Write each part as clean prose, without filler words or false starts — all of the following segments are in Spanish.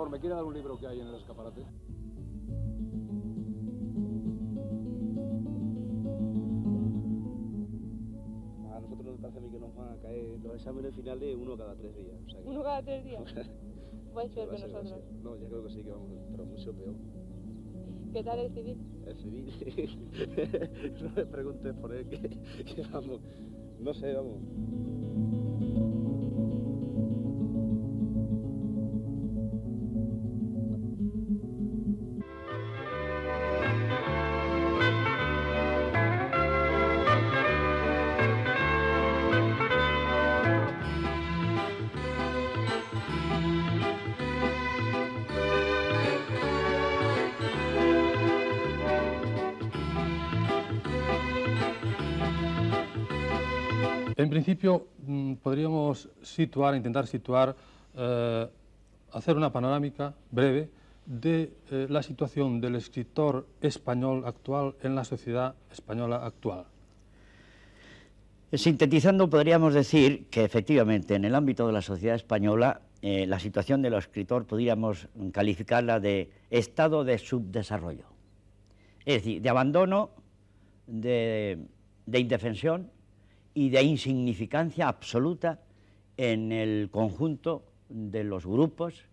favor, ¿me quiere dar un libro que hay en el escaparate? A nosotros nos parece a mí que nos van a caer los exámenes finales uno cada 3 días. O sea que... ¿Uno cada 3 días? ¿Vais peor que nosotros? No, yo creo que sí que vamos, pero mucho peor. ¿Qué tal el civil? El civil, no me preguntes por él, que vamos, no sé, vamos. En principio, podríamos intentar situar, hacer una panorámica breve de la situación del escritor español actual en la sociedad española actual. Sintetizando, podríamos decir que efectivamente en el ámbito de la sociedad española la situación del escritor podríamos calificarla de estado de subdesarrollo, es decir, de abandono, de indefensión y de insignificancia absoluta en el conjunto de los grupos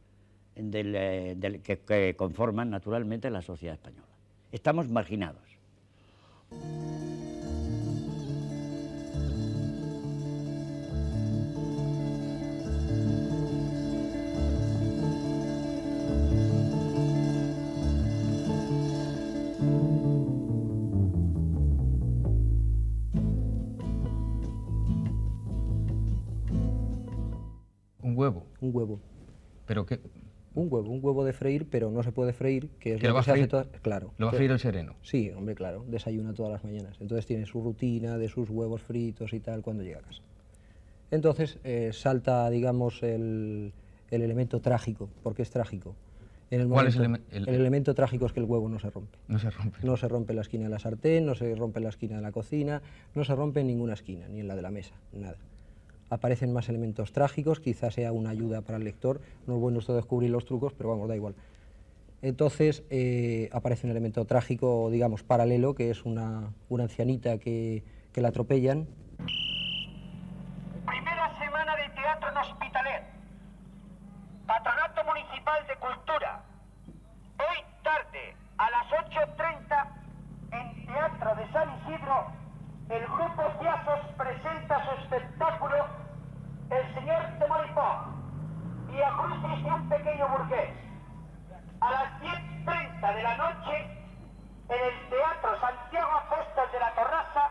que conforman naturalmente la sociedad española. Estamos marginados. ¿Un huevo? Un huevo. ¿Pero qué? Un huevo de freír, pero no se puede freír, que es ¿Que lo lo que va se a hace freír? claro. ¿Lo va a freír el sereno? Sí, hombre, claro, desayuna todas las mañanas. Entonces tiene su rutina de sus huevos fritos y tal cuando llega a casa. Entonces salta, digamos, el elemento trágico. ¿Por qué es trágico? ¿Cuál es el elemento trágico? Es que el huevo no se rompe. No se rompe. No se rompe en la esquina de la sartén, no se rompe en la esquina de la cocina, no se rompe en ninguna esquina, ni en la de la mesa, nada. Aparecen más elementos trágicos, quizás sea una ayuda para el lector, no es bueno esto descubrir los trucos, pero vamos, da igual. Entonces aparece un elemento trágico, digamos, paralelo, que es una ancianita que la atropellan. Primera semana de teatro en Hospitalet. Patronato Municipal de Cultura. Hoy tarde, a las 8:30, en Teatro de San Isidro, el grupo Fiasos presenta su espectáculo El Señor de Molipó, Vía Crucis de un pequeño burgués. A las 10:30 de la noche, en el Teatro Santiago Apóstol de la Torraza,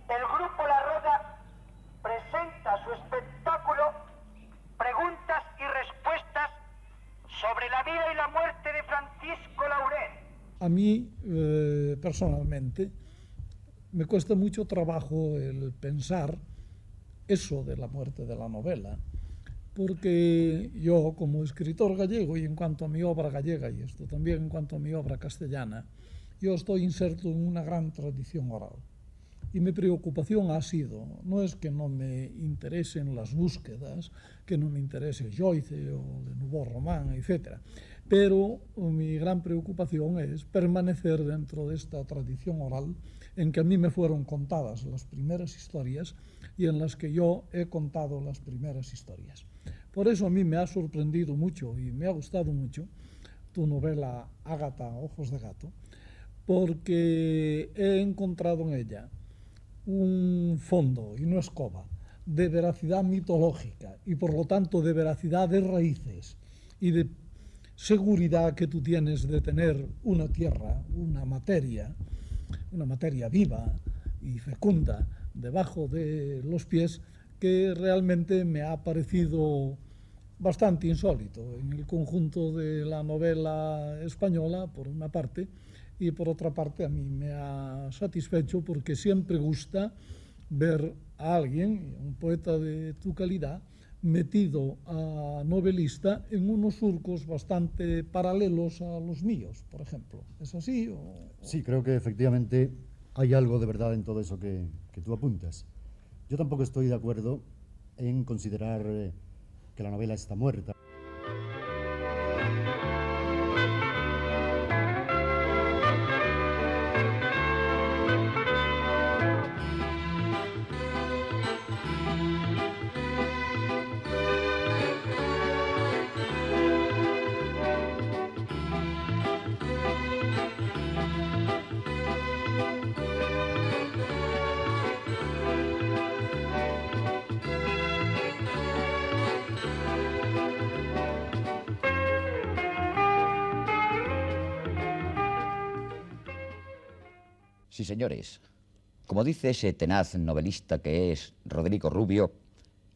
el grupo La Roda presenta su espectáculo Preguntas y Respuestas sobre la vida y la muerte de Francisco Laurel. A mí, personalmente, me cuesta mucho trabajo el pensar eso de la muerte de la novela, porque yo, como escritor gallego, y en cuanto a mi obra gallega, y esto también en cuanto a mi obra castellana, yo estoy inserto en una gran tradición oral. Y mi preocupación ha sido, no es que no me interesen las búsquedas, que no me interese Joyce o de Nouveau Roman, etc., pero mi gran preocupación es permanecer dentro de esta tradición oral en que a mí me fueron contadas las primeras historias y en las que yo he contado las primeras historias. Por eso a mí me ha sorprendido mucho y me ha gustado mucho tu novela Ágata, Ojos de Gato, porque he encontrado en ella un fondo, y no escoba, de veracidad mitológica y por lo tanto de veracidad de raíces y de seguridad que tú tienes de tener una tierra, una materia viva y fecunda debajo de los pies, que realmente me ha parecido bastante insólito en el conjunto de la novela española, por una parte, y por otra parte a mí me ha satisfecho porque siempre gusta ver a alguien, un poeta de tu calidad, metido a novelista en unos surcos bastante paralelos a los míos, por ejemplo. ¿Es así? Sí, creo que efectivamente hay algo de verdad en todo eso que tú apuntas. Yo tampoco estoy de acuerdo en considerar que la novela está muerta. Sí, señores. Como dice ese tenaz novelista que es Rodrigo Rubio,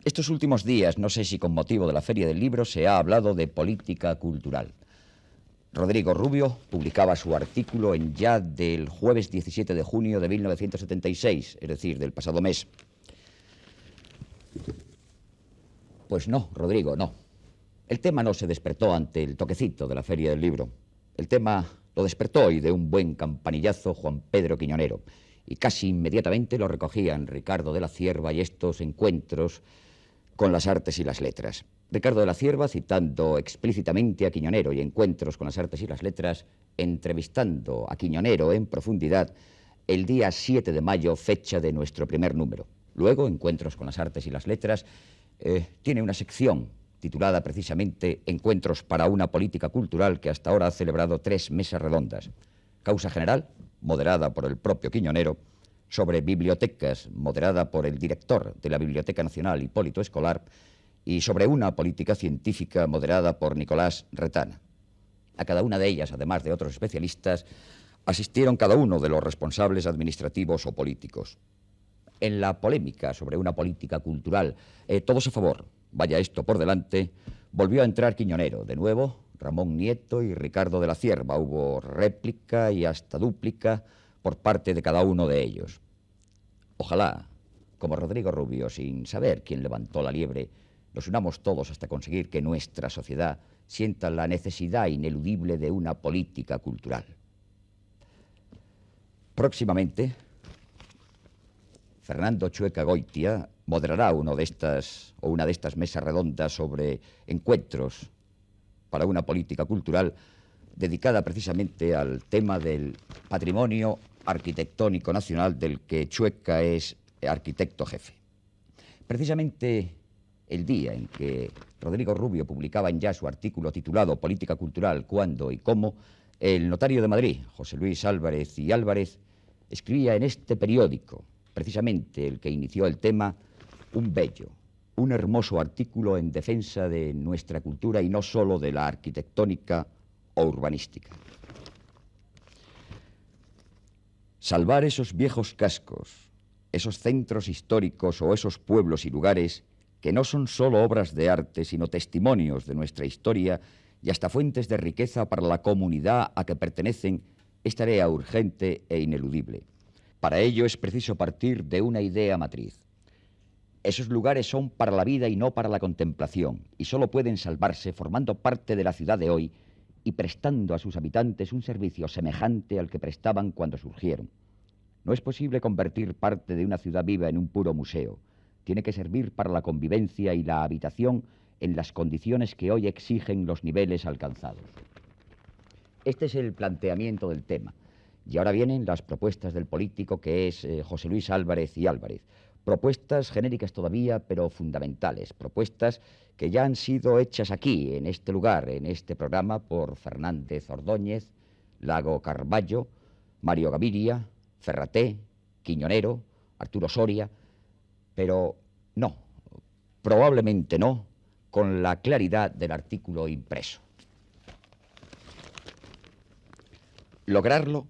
estos últimos días, no sé si con motivo de la Feria del Libro, se ha hablado de política cultural. Rodrigo Rubio publicaba su artículo en Ya del jueves 17 de junio de 1976, es decir, del pasado mes. Pues no, Rodrigo, no. El tema no se despertó ante el toquecito de la Feria del Libro. El tema lo despertó y de un buen campanillazo Juan Pedro Quiñonero. Y casi inmediatamente lo recogían Ricardo de la Cierva y estos encuentros con las artes y las letras. Ricardo de la Cierva citando explícitamente a Quiñonero y encuentros con las artes y las letras, entrevistando a Quiñonero en profundidad el día 7 de mayo, fecha de nuestro primer número. Luego, encuentros con las artes y las letras, tiene una sección titulada precisamente Encuentros para una política cultural, que hasta ahora ha celebrado 3 mesas redondas. Causa general, moderada por el propio Quiñonero, sobre bibliotecas, moderada por el director de la Biblioteca Nacional, Hipólito Escolar, y sobre una política científica moderada por Nicolás Retana. A cada una de ellas, además de otros especialistas, asistieron cada uno de los responsables administrativos o políticos. En la polémica sobre una política cultural, todos a favor, vaya esto por delante, volvió a entrar Quiñonero. De nuevo, Ramón Nieto y Ricardo de la Cierva. Hubo réplica y hasta dúplica por parte de cada uno de ellos. Ojalá, como Rodrigo Rubio, sin saber quién levantó la liebre, nos unamos todos hasta conseguir que nuestra sociedad sienta la necesidad ineludible de una política cultural. Próximamente, Fernando Chueca Goitia moderará una de estas mesas redondas sobre encuentros para una política cultural dedicada precisamente al tema del patrimonio arquitectónico nacional del que Chueca es arquitecto jefe. Precisamente el día en que Rodrigo Rubio publicaba en Ya su artículo titulado Política Cultural, ¿cuándo y cómo?, el notario de Madrid, José Luis Álvarez y Álvarez, escribía en este periódico, precisamente el que inició el tema, un bello, un hermoso artículo en defensa de nuestra cultura y no solo de la arquitectónica o urbanística. Salvar esos viejos cascos, esos centros históricos o esos pueblos y lugares que no son solo obras de arte, sino testimonios de nuestra historia y hasta fuentes de riqueza para la comunidad a que pertenecen, es tarea urgente e ineludible. Para ello es preciso partir de una idea matriz. Esos lugares son para la vida y no para la contemplación, y solo pueden salvarse formando parte de la ciudad de hoy y prestando a sus habitantes un servicio semejante al que prestaban cuando surgieron. No es posible convertir parte de una ciudad viva en un puro museo. Tiene que servir para la convivencia y la habitación en las condiciones que hoy exigen los niveles alcanzados. Este es el planteamiento del tema. Y ahora vienen las propuestas del político que es José Luis Álvarez y Álvarez. Propuestas genéricas todavía, pero fundamentales. Propuestas que ya han sido hechas aquí, en este lugar, en este programa, por Fernández Ordóñez, Lago Carballo, Mario Gaviria, Ferraté, Quiñonero, Arturo Soria, pero no, probablemente no, con la claridad del artículo impreso. Lograrlo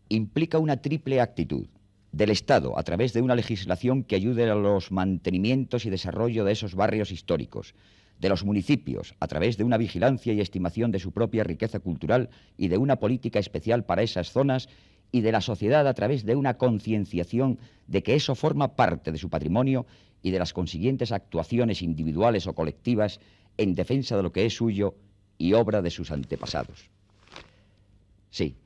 implica una triple actitud del Estado a través de una legislación que ayude a los mantenimientos y desarrollo de esos barrios históricos, de los municipios a través de una vigilancia y estimación de su propia riqueza cultural y de una política especial para esas zonas, y de la sociedad a través de una concienciación de que eso forma parte de su patrimonio y de las consiguientes actuaciones individuales o colectivas en defensa de lo que es suyo y obra de sus antepasados. Sí,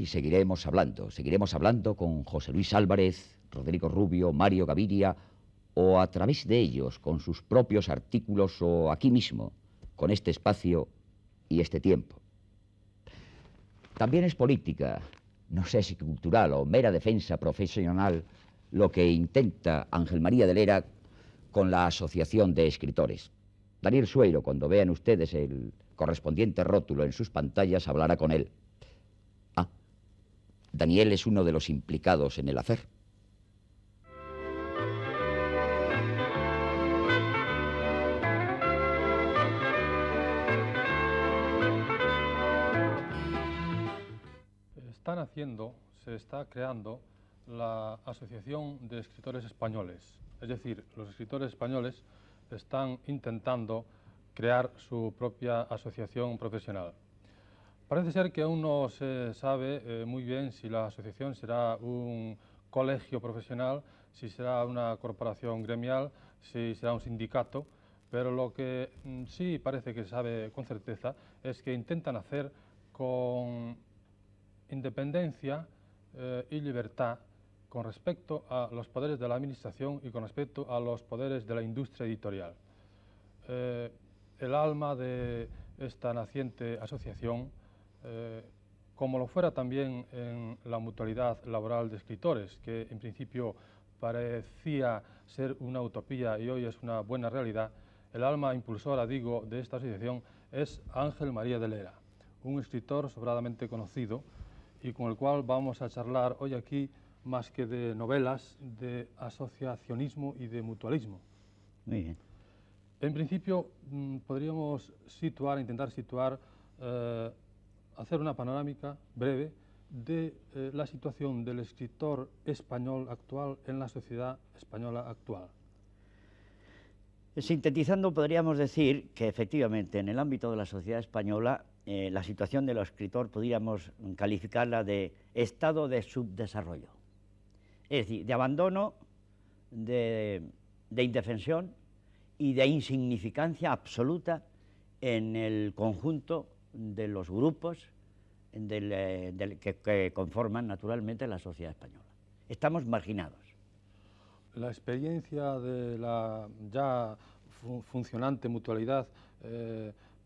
seguiremos hablando con José Luis Álvarez, Rodrigo Rubio, Mario Gaviria, o a través de ellos, con sus propios artículos, o aquí mismo, con este espacio y este tiempo. También es política, no sé si cultural o mera defensa profesional, lo que intenta Ángel María de Lera con la Asociación de Escritores. Daniel Sueiro, cuando vean ustedes el correspondiente rótulo en sus pantallas, hablará con él. Daniel es uno de los implicados en el hacer. Están haciendo, se está creando la Asociación de Escritores Españoles. Es decir, los escritores españoles están intentando crear su propia asociación profesional. Parece ser que aún no se sabe muy bien si la asociación será un colegio profesional, si será una corporación gremial, si será un sindicato, pero lo que sí parece que se sabe con certeza es que intentan hacer con independencia y libertad con respecto a los poderes de la administración y con respecto a los poderes de la industria editorial. El alma de esta naciente asociación, como lo fuera también en la mutualidad laboral de escritores, que en principio parecía ser una utopía y hoy es una buena realidad, el alma impulsora, digo, de esta asociación es Ángel María de Lera, un escritor sobradamente conocido y con el cual vamos a charlar hoy aquí más que de novelas, de asociacionismo y de mutualismo. Muy bien. En principio podríamos intentar situar, hacer una panorámica breve de la situación del escritor español actual en la sociedad española actual. Sintetizando, podríamos decir que efectivamente en el ámbito de la sociedad española la situación del escritor podríamos calificarla de estado de subdesarrollo, es decir, de abandono, de indefensión y de insignificancia absoluta en el conjunto de los grupos que conforman naturalmente la sociedad española. Estamos marginados. La experiencia de la ya funcionante mutualidad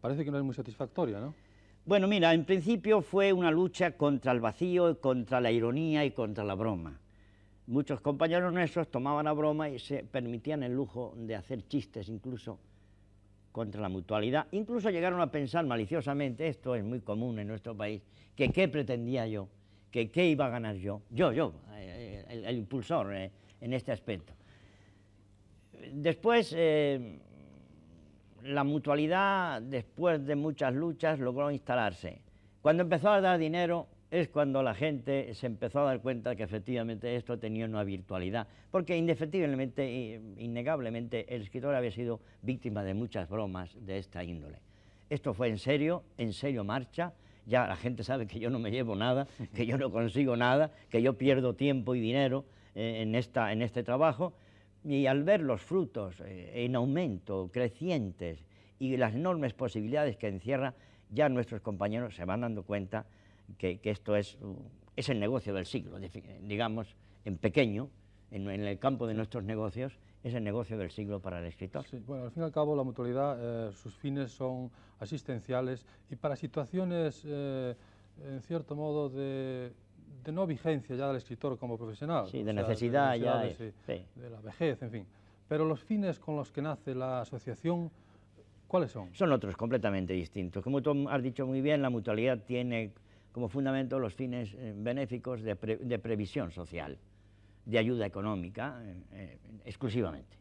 parece que no es muy satisfactoria, ¿no? Bueno, mira, en principio fue una lucha contra el vacío, contra la ironía y contra la broma. Muchos compañeros nuestros tomaban la broma y se permitían el lujo de hacer chistes incluso contra la mutualidad. Incluso llegaron a pensar maliciosamente, esto es muy común en nuestro país, que qué pretendía yo, que qué iba a ganar yo, el impulsor en este aspecto. Después, la mutualidad, después de muchas luchas, logró instalarse. Cuando empezó a dar dinero es cuando la gente se empezó a dar cuenta que efectivamente esto tenía una virtualidad, porque indefectiblemente, innegablemente, el escritor había sido víctima de muchas bromas de esta índole. Esto fue en serio marcha, ya la gente sabe que yo no me llevo nada, que yo no consigo nada, que yo pierdo tiempo y dinero en este trabajo, y al ver los frutos en aumento, crecientes, y las enormes posibilidades que encierra, ya nuestros compañeros se van dando cuenta que esto es el negocio del siglo, digamos, en pequeño, en el campo de nuestros negocios, es el negocio del siglo para el escritor. Sí, bueno, al fin y al cabo la mutualidad, sus fines son asistenciales y para situaciones, en cierto modo, de no vigencia ya del escritor como profesional. Sí, de necesidad ya. De la vejez, en fin. Pero los fines con los que nace la asociación, ¿cuáles son? Son otros, completamente distintos. Como tú has dicho muy bien, la mutualidad tiene como fundamento los fines benéficos de previsión social, de ayuda económica, exclusivamente.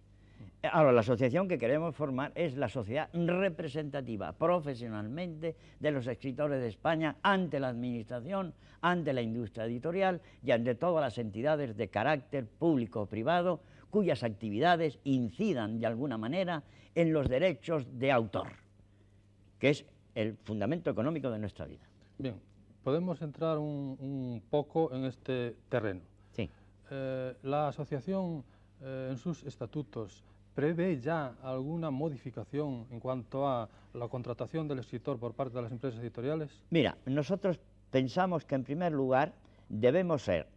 Ahora, la asociación que queremos formar es la sociedad representativa profesionalmente de los escritores de España ante la administración, ante la industria editorial y ante todas las entidades de carácter público o privado cuyas actividades incidan de alguna manera en los derechos de autor, que es el fundamento económico de nuestra vida. Bien, podemos entrar un poco en este terreno. Sí. La asociación en sus estatutos prevé ya alguna modificación en cuanto a la contratación del escritor por parte de las empresas editoriales. Mira, nosotros pensamos que en primer lugar debemos ser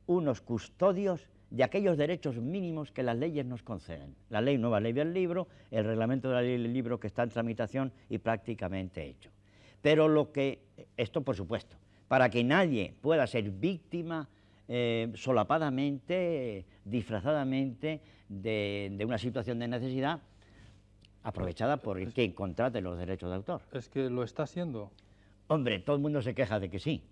unos custodios de aquellos derechos mínimos que las leyes nos conceden. La nueva ley del libro, el reglamento de la ley del libro que está en tramitación y prácticamente hecho. Pero esto por supuesto, para que nadie pueda ser víctima solapadamente, disfrazadamente de una situación de necesidad aprovechada por el que contrate los derechos de autor. ¿Es que lo está siendo? Hombre, todo el mundo se queja de que sí.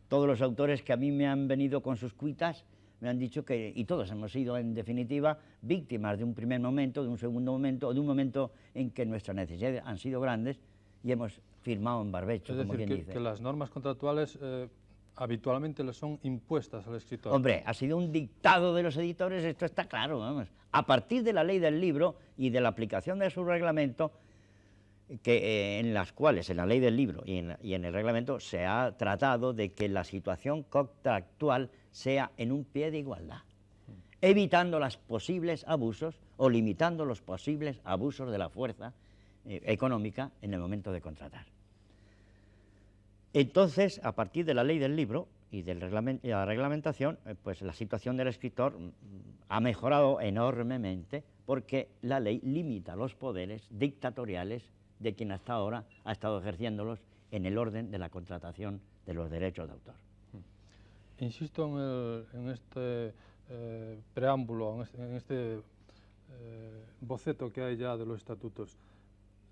Todos los autores que a mí me han venido con sus cuitas me han dicho que, y todos hemos sido en definitiva víctimas de un primer momento, de un segundo momento, o de un momento en que nuestras necesidades han sido grandes y hemos firmado en barbecho, es decir, como quien dice. Que las normas contractuales habitualmente le son impuestas al escritor. Hombre, ha sido un dictado de los editores, esto está claro, vamos. A partir de la ley del libro y de la aplicación de su reglamento, en las cuales, en la ley del libro y en el reglamento, se ha tratado de que la situación contractual sea en un pie de igualdad, evitando los posibles abusos o limitando los posibles abusos de la fuerza económica en el momento de contratar. Entonces, a partir de la ley del libro y de la reglamentación, pues la situación del escritor ha mejorado enormemente porque la ley limita los poderes dictatoriales de quien hasta ahora ha estado ejerciéndolos en el orden de la contratación de los derechos de autor. Insisto en este preámbulo, en este boceto que hay ya de los estatutos.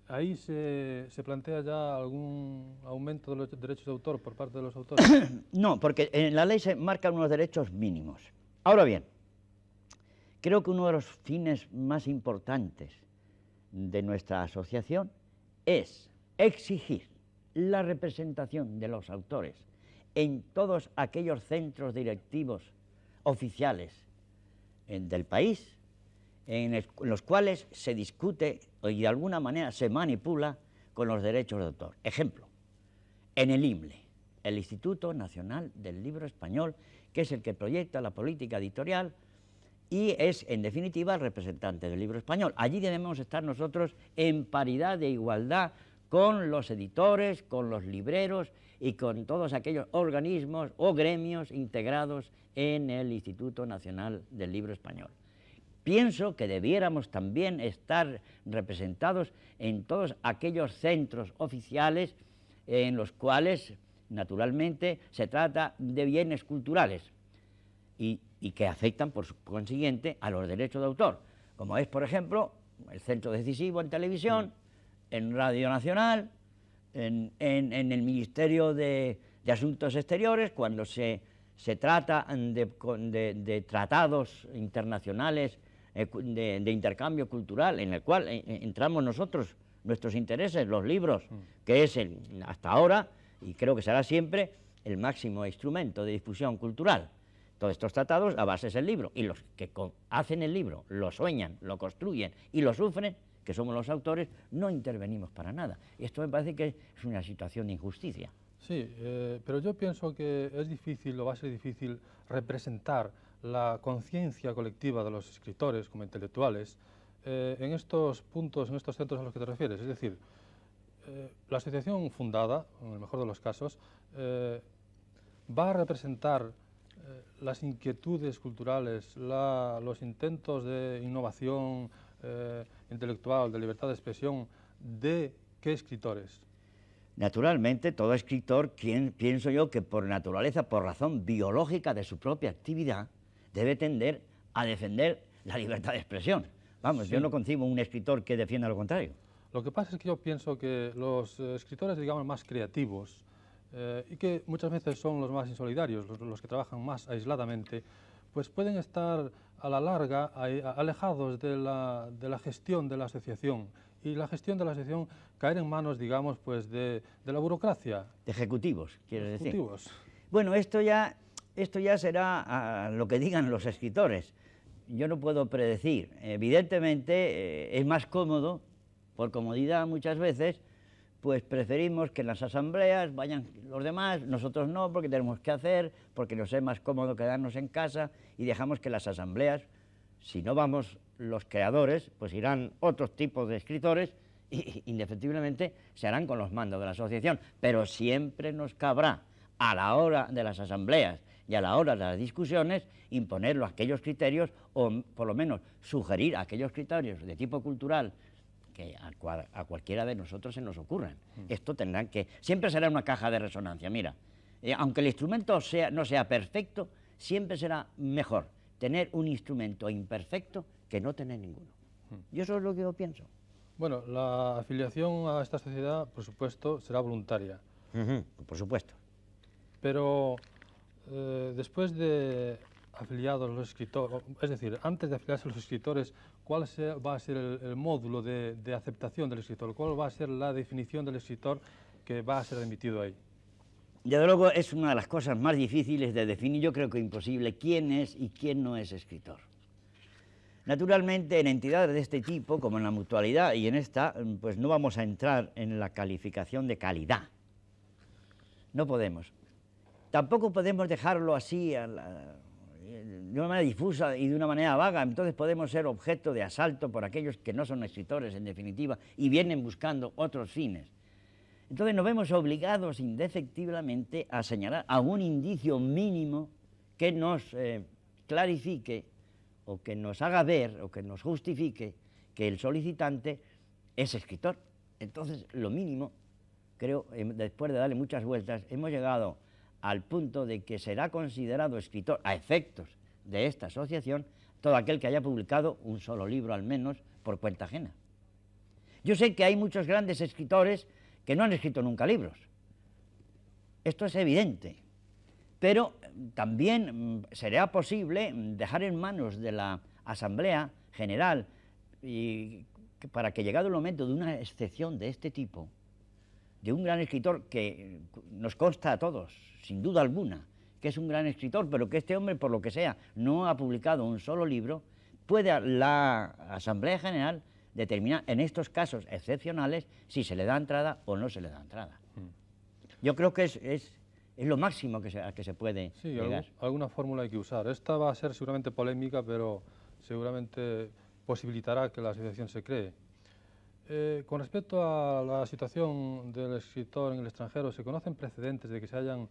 ¿Ahí se plantea ya algún aumento de los derechos de autor por parte de los autores? No, porque en la ley se marcan unos derechos mínimos. Ahora bien, creo que uno de los fines más importantes de nuestra asociación es exigir la representación de los autores en todos aquellos centros directivos oficiales del país en los cuales se discute y de alguna manera se manipula con los derechos de autor. Ejemplo, en el INLE, el Instituto Nacional del Libro Español, que es el que proyecta la política editorial y es, en definitiva, el representante del libro español. Allí debemos estar nosotros en paridad de igualdad con los editores, con los libreros y con todos aquellos organismos o gremios integrados en el Instituto Nacional del Libro Español. Pienso que debiéramos también estar representados en todos aquellos centros oficiales en los cuales, naturalmente, se trata de bienes culturales y que afectan, por consiguiente, a los derechos de autor, como es, por ejemplo, el Centro Decisivo en televisión, en Radio Nacional, en el Ministerio de Asuntos Exteriores, cuando se trata de tratados internacionales de intercambio cultural, en el cual entramos nosotros, nuestros intereses, los libros, que es hasta ahora, y creo que será siempre, el máximo instrumento de difusión cultural. Todos estos tratados, la base es el libro, y los que hacen el libro, lo sueñan, lo construyen y lo sufren, que somos los autores, no intervenimos para nada. Y esto me parece que es una situación de injusticia. Sí, pero yo pienso que es difícil, o va a ser difícil, representar la conciencia colectiva de los escritores como intelectuales en estos puntos, en estos centros a los que te refieres. Es decir, la asociación fundada, en el mejor de los casos, va a representar las inquietudes culturales, los intentos de innovación intelectual, de libertad de expresión, ¿de qué escritores? Naturalmente, todo escritor, pienso yo que por naturaleza, por razón biológica de su propia actividad, debe tender a defender la libertad de expresión. Vamos, sí. Yo no concibo un escritor que defienda lo contrario. Lo que pasa es que yo pienso que los escritores, digamos, más creativos, y que muchas veces son los más insolidarios, los que trabajan más aisladamente, pues pueden estar a la larga alejados de la gestión de la asociación, y la gestión de la asociación caer en manos, digamos, pues de la burocracia. De ejecutivos, quiero decir. Ejecutivos. Bueno, esto ya será lo que digan los escritores. Yo no puedo predecir. Evidentemente es más cómodo, por comodidad muchas veces, pues preferimos que en las asambleas vayan los demás, nosotros no, porque tenemos que hacer, porque nos es más cómodo quedarnos en casa y dejamos que las asambleas, si no vamos los creadores, pues irán otros tipos de escritores y indefectiblemente se harán con los mandos de la asociación, pero siempre nos cabrá a la hora de las asambleas y a la hora de las discusiones imponer aquellos criterios o por lo menos sugerir aquellos criterios de tipo cultural que a cualquiera de nosotros se nos ocurran. Esto tendrán que... Siempre será una caja de resonancia. Mira, aunque el instrumento no sea perfecto, siempre será mejor tener un instrumento imperfecto que no tener ninguno. Yo eso es lo que yo pienso. Bueno, la afiliación a esta sociedad, por supuesto, será voluntaria. Por supuesto. Pero después de afiliados los escritores, es decir, antes de afiliarse los escritores, ¿cuál va a ser el módulo de aceptación del escritor? ¿Cuál va a ser la definición del escritor que va a ser admitido ahí? desde luego es una de las cosas más difíciles de definir, yo creo que imposible, quién es y quién no es escritor. Naturalmente, en entidades de este tipo, como en la Mutualidad y en esta, pues no vamos a entrar en la calificación de calidad. No podemos. Tampoco podemos dejarlo así de una manera difusa y de una manera vaga. Entonces podemos ser objeto de asalto por aquellos que no son escritores, en definitiva, y vienen buscando otros fines. Entonces nos vemos obligados indefectiblemente a señalar algún indicio mínimo que nos clarifique o que nos haga ver o que nos justifique que el solicitante es escritor. Entonces, lo mínimo, creo, después de darle muchas vueltas, hemos llegado al punto de que será considerado escritor a efectos de esta asociación todo aquel que haya publicado un solo libro al menos por cuenta ajena. Yo sé que hay muchos grandes escritores que no han escrito nunca libros. Esto es evidente. Pero también sería posible dejar en manos de la Asamblea General y para que llegado el momento de una excepción de este tipo, de un gran escritor que nos consta a todos, sin duda alguna, que es un gran escritor, pero que este hombre, por lo que sea, no ha publicado un solo libro, puede la Asamblea General determinar en estos casos excepcionales si se le da entrada o no se le da entrada. Yo creo que es lo máximo a que se puede llegar. Alguna fórmula hay que usar. Esta va a ser seguramente polémica, pero seguramente posibilitará que la asociación se cree. Con respecto a la situación del escritor en el extranjero, ¿se conocen precedentes de que se hayan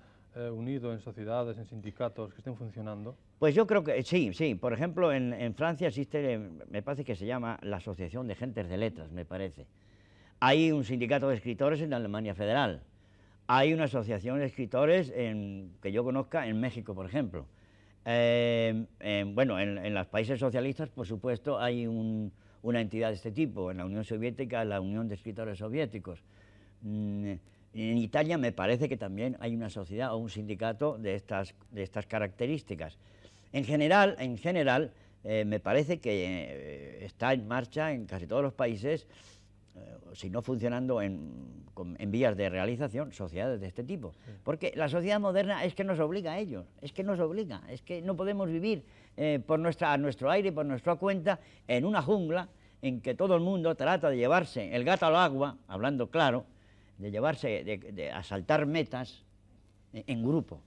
unido en sociedades, en sindicatos que estén funcionando? Pues yo creo que sí, sí. Por ejemplo, en Francia existe, me parece que se llama la Asociación de Gentes de Letras, me parece. Hay un sindicato de escritores en la Alemania Federal. Hay una asociación de escritores que yo conozca en México, por ejemplo. Bueno, en los países socialistas, por supuesto, hay una entidad de este tipo. En la Unión Soviética, la Unión de Escritores Soviéticos. En Italia me parece que también hay una sociedad o un sindicato de estas características. En general, me parece que está en marcha en casi todos los países, si no funcionando en vías de realización, sociedades de este tipo. Sí. Porque la sociedad moderna es que nos obliga a ello, es que no podemos vivir a nuestro aire y por nuestra cuenta en una jungla en que todo el mundo trata de llevarse el gato al agua, hablando claro, de llevarse, de asaltar metas en grupo.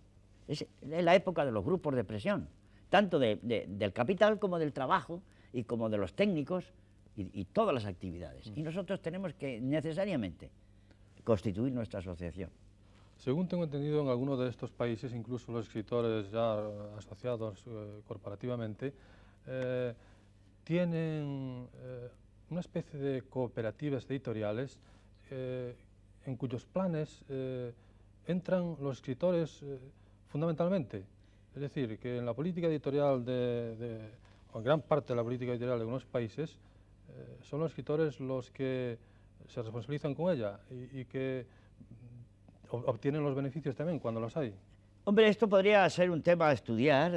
Es la época de los grupos de presión, tanto del capital como del trabajo y como de los técnicos y todas las actividades. Y nosotros tenemos que necesariamente constituir nuestra asociación. Según tengo entendido, en algunos de estos países, incluso los escritores ya asociados corporativamente, tienen una especie de cooperativas editoriales en cuyos planes entran los escritores fundamentalmente. Es decir, que en la política editorial o en gran parte de la política editorial de algunos países, son los escritores los que se responsabilizan con ella y que obtienen los beneficios también cuando los hay. Hombre, esto podría ser un tema a estudiar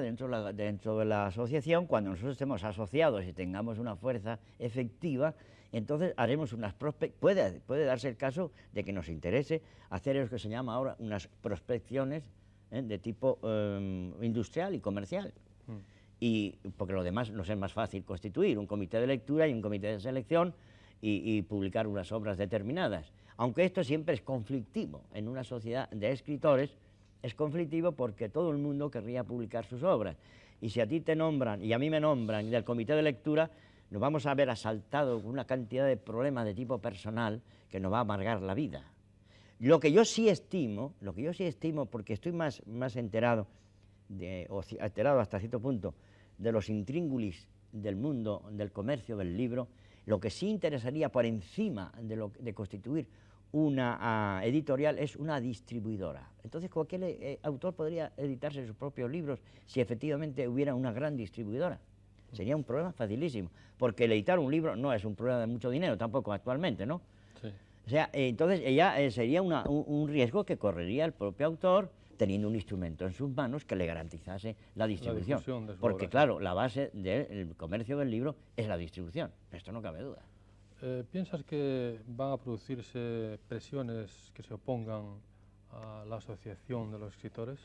dentro de la asociación. Cuando nosotros estemos asociados y tengamos una fuerza efectiva, entonces haremos unas prospecciones. Puede darse el caso de que nos interese hacer lo que se llama ahora unas prospecciones de tipo industrial y comercial. Y porque lo demás nos es más fácil constituir un comité de lectura y un comité de selección y publicar unas obras determinadas. Aunque esto siempre es conflictivo en una sociedad de escritores, es conflictivo porque todo el mundo querría publicar sus obras. Y si a ti te nombran y a mí me nombran del comité de lectura, nos vamos a ver asaltados con una cantidad de problemas de tipo personal que nos va a amargar la vida. Lo que yo sí estimo, porque estoy más enterado, enterado hasta cierto punto, de los intríngulis del mundo del comercio del libro, lo que sí interesaría por encima de constituir una editorial es una distribuidora. Entonces cualquier autor podría editarse sus propios libros si efectivamente hubiera una gran distribuidora. Sería un problema facilísimo, porque el editar un libro no es un problema de mucho dinero tampoco actualmente, ¿no? Sí. O sea, entonces sería un riesgo que correría el propio autor teniendo un instrumento en sus manos que le garantizase la distribución. Porque obra, claro, la base del comercio del libro es la distribución, esto no cabe duda. ¿Piensas que van a producirse presiones que se opongan a la Asociación de los Escritores?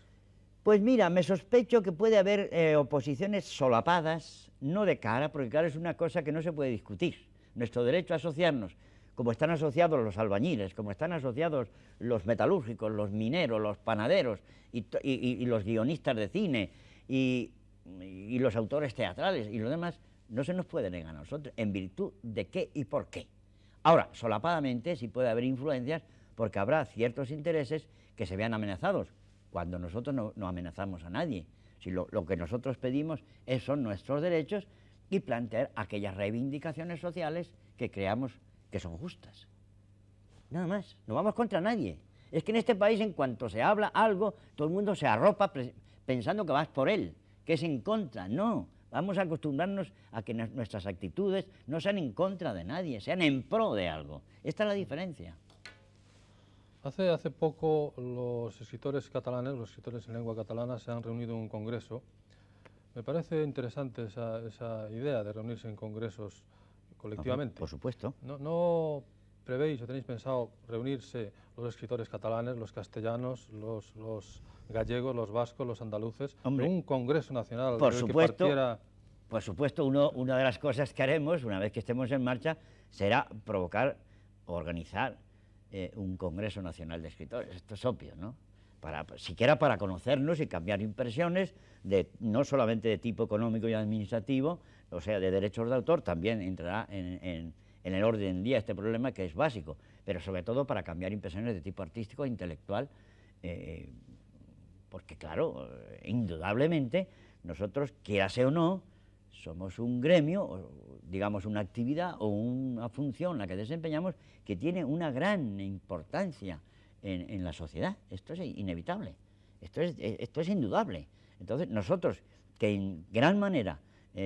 Pues mira, me sospecho que puede haber oposiciones solapadas, no de cara, porque claro, es una cosa que no se puede discutir. Nuestro derecho a asociarnos, como están asociados los albañiles, como están asociados los metalúrgicos, los mineros, los panaderos y los guionistas de cine y los autores teatrales y lo demás, no se nos puede negar a nosotros, ¿en virtud de qué y por qué? Ahora, solapadamente sí puede haber influencias porque habrá ciertos intereses que se vean amenazados, cuando nosotros no amenazamos a nadie. Si lo que nosotros pedimos son nuestros derechos y plantear aquellas reivindicaciones sociales que creamos que son justas. Nada más, no vamos contra nadie. Es que en este país, en cuanto se habla algo, todo el mundo se arropa pensando que vas por él, que es en contra. No, vamos a acostumbrarnos a que nuestras actitudes no sean en contra de nadie, sean en pro de algo. Esta es la diferencia. Hace poco los escritores catalanes, los escritores en lengua catalana, se han reunido en un congreso. Me parece interesante esa idea de reunirse en congresos colectivamente. Por supuesto. ¿No prevéis o tenéis pensado reunirse los escritores catalanes, los castellanos, los gallegos, los vascos, los andaluces, en un congreso nacional por del supuesto, que partiera? Por supuesto, una de las cosas que haremos, una vez que estemos en marcha, será provocar, organizar un Congreso Nacional de Escritores. Esto es obvio, ¿no? Siquiera para conocernos y cambiar impresiones, no solamente de tipo económico y administrativo, o sea, de derechos de autor, también entrará en el orden del día este problema que es básico, pero sobre todo para cambiar impresiones de tipo artístico e intelectual, porque claro, indudablemente, nosotros, quiera sea o no, somos un gremio, o, digamos una actividad o una función la que desempeñamos que tiene una gran importancia en la sociedad. Esto es inevitable, esto es indudable. Entonces nosotros, que en gran manera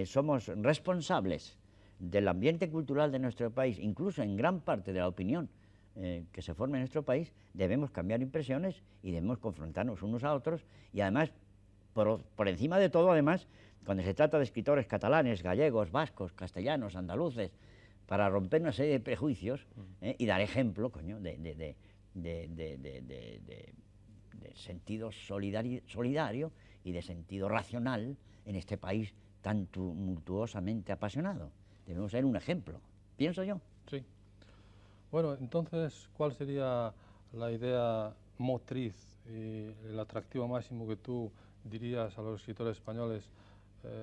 somos responsables del ambiente cultural de nuestro país, incluso en gran parte de la opinión que se forma en nuestro país, debemos cambiar impresiones y debemos confrontarnos unos a otros y además, por encima de todo, además, cuando se trata de escritores catalanes, gallegos, vascos, castellanos, andaluces, para romper una serie de prejuicios y dar ejemplo, coño, de sentido solidario y de sentido racional en este país tan tumultuosamente apasionado. Debemos ser un ejemplo, pienso yo. Sí. Bueno, entonces, ¿cuál sería la idea motriz y el atractivo máximo que tú dirías a los escritores españoles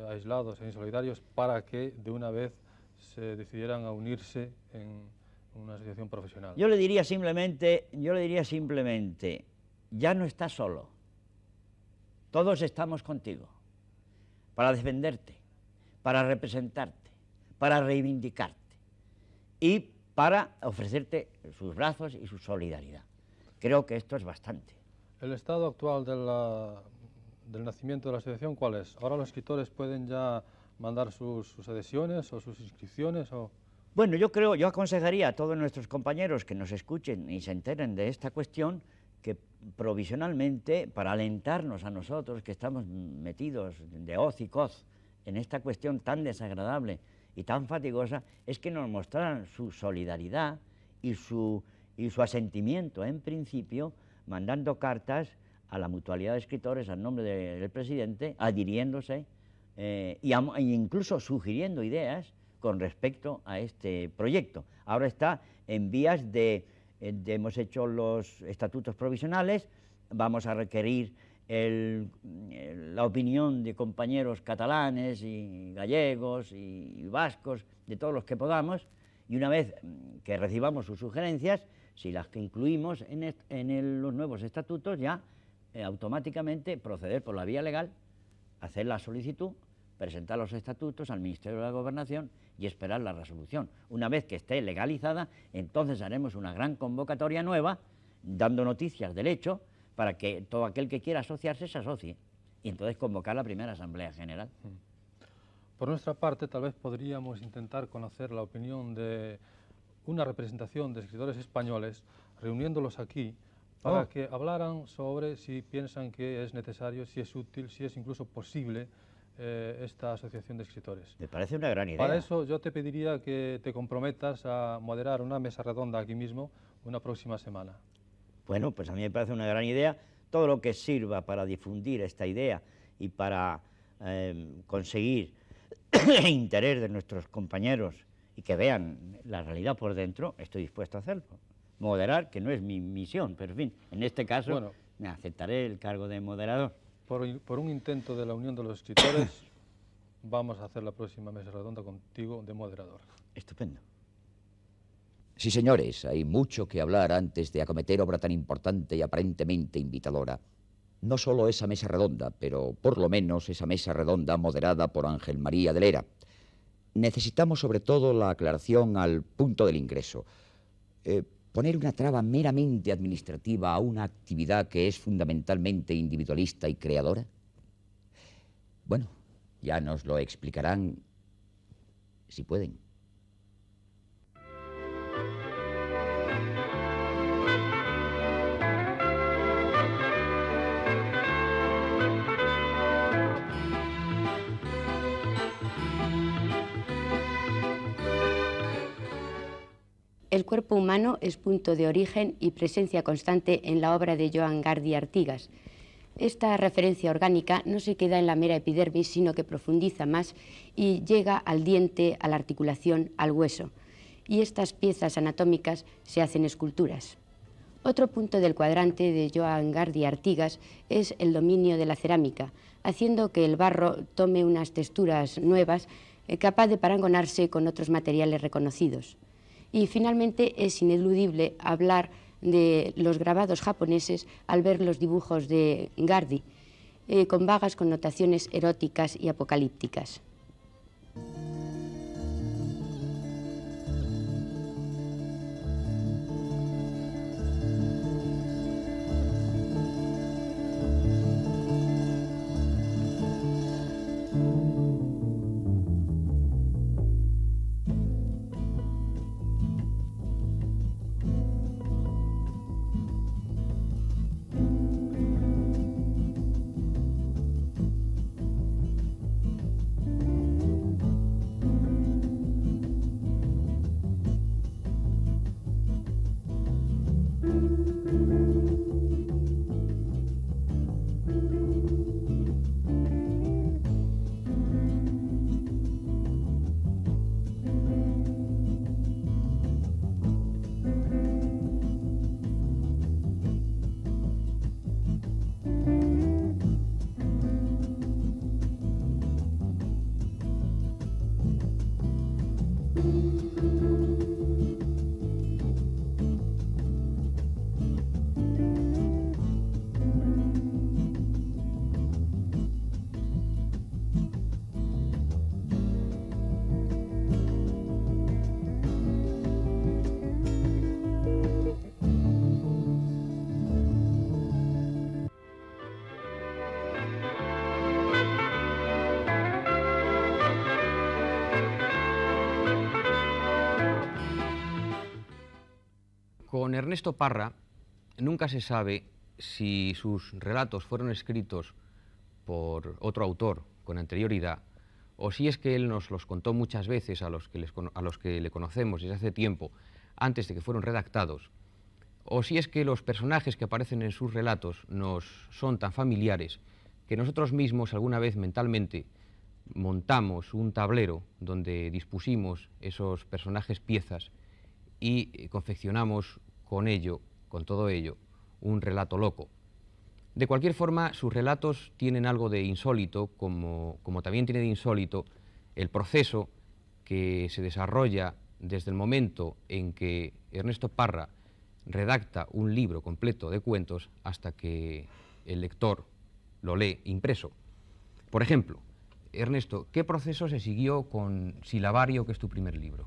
aislados e insolidarios para que de una vez se decidieran a unirse en una asociación profesional? Yo le diría simplemente, ya no estás solo, todos estamos contigo, para defenderte, para representarte, para reivindicarte y para ofrecerte sus brazos y su solidaridad. Creo que esto es bastante. ¿El estado actual del nacimiento de la asociación cuál es? ¿Ahora los escritores pueden ya mandar sus adhesiones o sus inscripciones? Bueno, yo aconsejaría a todos nuestros compañeros que nos escuchen y se enteren de esta cuestión que provisionalmente, para alentarnos a nosotros que estamos metidos de hoz y coz en esta cuestión tan desagradable y tan fatigosa, es que nos mostraran su solidaridad y su asentimiento, en principio, mandando cartas a la Mutualidad de Escritores al nombre del presidente, adhiriéndose e incluso sugiriendo ideas con respecto a este proyecto. Ahora está en vías hemos hecho los estatutos provisionales, vamos a requerir la opinión de compañeros catalanes y gallegos y vascos, de todos los que podamos, y una vez que recibamos sus sugerencias, si las que incluimos en los nuevos estatutos, ya automáticamente proceder por la vía legal, hacer la solicitud, presentar los estatutos al Ministerio de la Gobernación y esperar la resolución. Una vez que esté legalizada, entonces haremos una gran convocatoria nueva, dando noticias del hecho, para que todo aquel que quiera asociarse se asocie, y entonces convocar la primera Asamblea General. Por nuestra parte, tal vez podríamos intentar conocer la opinión de una representación de escritores españoles, reuniéndolos aquí, para que hablaran sobre si piensan que es necesario, si es útil, si es incluso posible esta asociación de escritores. Me parece una gran idea. Para eso yo te pediría que te comprometas a moderar una mesa redonda aquí mismo una próxima semana. Bueno, pues a mí me parece una gran idea. Todo lo que sirva para difundir esta idea y para conseguir el interés de nuestros compañeros y que vean la realidad por dentro, estoy dispuesto a hacerlo. Moderar, que no es mi misión, pero en fin, en este caso Bueno, me aceptaré el cargo de moderador. Por un intento de la Unión de los Escritores, vamos a hacer la próxima mesa redonda contigo de moderador. Estupendo. Sí, señores, hay mucho que hablar antes de acometer obra tan importante y aparentemente invitadora. No solo esa mesa redonda, pero por lo menos esa mesa redonda moderada por Ángel María de Lera. Necesitamos sobre todo la aclaración al punto del ingreso. Poner una traba meramente administrativa a una actividad que es fundamentalmente individualista y creadora. Bueno, ya nos lo explicarán si pueden. El cuerpo humano es punto de origen y presencia constante en la obra de Joan Gardi Artigas. Esta referencia orgánica no se queda en la mera epidermis, sino que profundiza más y llega al diente, a la articulación, al hueso. Y estas piezas anatómicas se hacen esculturas. Otro punto del cuadrante de Joan Gardi Artigas es el dominio de la cerámica, haciendo que el barro tome unas texturas nuevas, capaz de parangonarse con otros materiales reconocidos. Y finalmente es ineludible hablar de los grabados japoneses al ver los dibujos de Gardi, con vagas connotaciones eróticas y apocalípticas. Con Ernesto Parra nunca se sabe si sus relatos fueron escritos por otro autor con anterioridad o si es que él nos los contó muchas veces a los que le conocemos desde hace tiempo, antes de que fueron redactados, o si es que los personajes que aparecen en sus relatos nos son tan familiares que nosotros mismos alguna vez mentalmente montamos un tablero donde dispusimos esos personajes piezas y confeccionamos con todo ello, un relato loco. De cualquier forma, sus relatos tienen algo de insólito, como también tiene de insólito el proceso que se desarrolla desde el momento en que Ernesto Parra redacta un libro completo de cuentos hasta que el lector lo lee impreso. Por ejemplo, Ernesto, ¿qué proceso se siguió con Silabario, que es tu primer libro?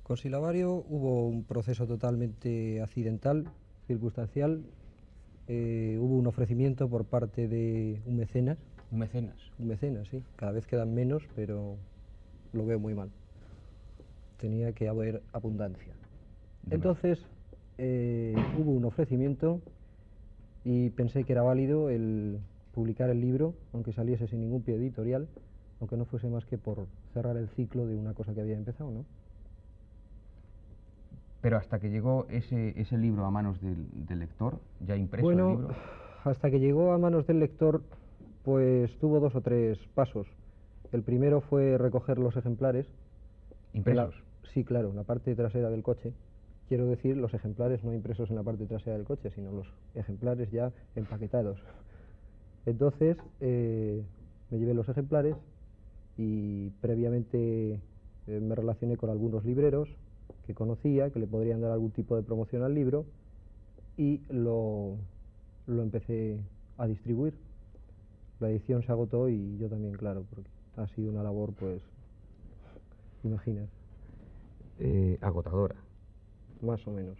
Con Silabario hubo un proceso totalmente accidental, circunstancial. Hubo un ofrecimiento por parte de un mecenas. ¿Un mecenas? Un mecenas, sí. Cada vez quedan menos, pero lo veo muy mal. Tenía que haber abundancia. Entonces, hubo un ofrecimiento y pensé que era válido el publicar el libro, aunque saliese sin ningún pie editorial, aunque no fuese más que por cerrar el ciclo de una cosa que había empezado, ¿no? Pero hasta que llegó ese libro a manos del lector, ya impreso el Bueno, libro. hasta que llegó a manos del lector, pues tuvo 2 o 3 pasos. El primero fue recoger los ejemplares. ¿Impresos? Sí, claro, la parte trasera del coche. Quiero decir, los ejemplares no impresos en la parte trasera del coche, sino los ejemplares ya empaquetados. Entonces, me llevé los ejemplares y previamente me relacioné con algunos libreros que conocía, que le podrían dar algún tipo de promoción al libro, y lo empecé a distribuir. La edición se agotó y yo también, claro, porque ha sido una labor, pues, imaginas. Agotadora. Más o menos.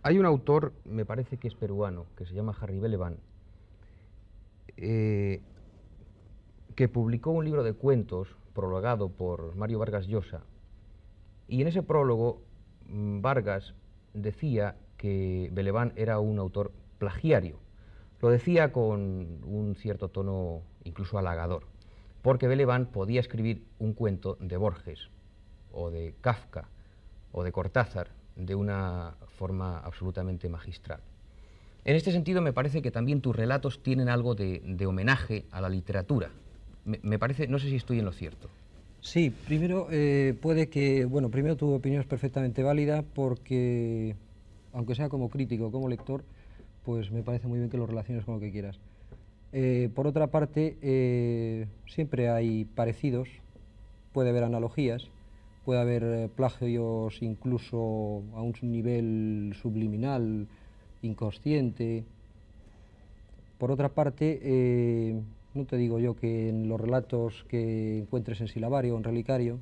Hay un autor, me parece que es peruano, que se llama Harry Belaban, que publicó un libro de cuentos prologado por Mario Vargas Llosa, y en ese prólogo Vargas decía que Belaban era un autor plagiario. Lo decía con un cierto tono incluso halagador, porque Belaban podía escribir un cuento de Borges, o de Kafka, o de Cortázar, de una forma absolutamente magistral. En este sentido, me parece que también tus relatos tienen algo de homenaje a la literatura. Me parece, no sé si estoy en lo cierto. Sí, primero primero tu opinión es perfectamente válida porque, aunque sea como crítico, como lector, pues me parece muy bien que lo relaciones con lo que quieras. Por otra parte, siempre hay parecidos, puede haber analogías, puede haber plagios incluso a un nivel subliminal, inconsciente. Por otra parte, no te digo yo que en los relatos que encuentres en silabario o en relicario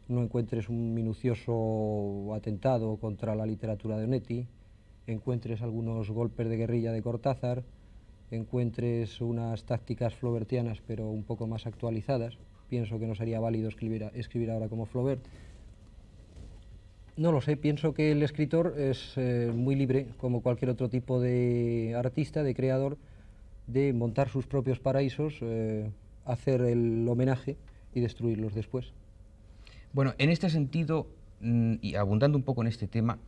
no encuentres un minucioso atentado contra la literatura de Onetti, encuentres algunos golpes de guerrilla de Cortázar, encuentres unas tácticas flaubertianas pero un poco más actualizadas. Pienso que no sería válido escribir ahora como Flaubert. No lo sé, pienso que el escritor es muy libre, como cualquier otro tipo de artista, de creador, de montar sus propios paraísos, hacer el homenaje y destruirlos después. Bueno, en este sentido, y abundando un poco en este tema,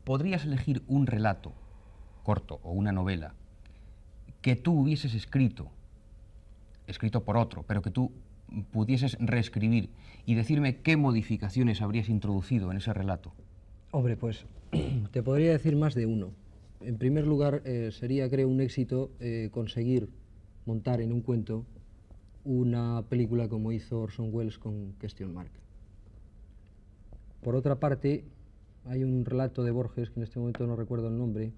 ¿podrías elegir un relato corto o una novela que tú hubieses escrito por otro, pero que tú pudieses reescribir y decirme qué modificaciones habrías introducido en ese relato? Hombre, pues te podría decir más de uno. En primer lugar, sería, creo, un éxito conseguir montar en un cuento una película como hizo Orson Welles con Question Mark. Por otra parte, hay un relato de Borges, que en este momento no recuerdo el nombre,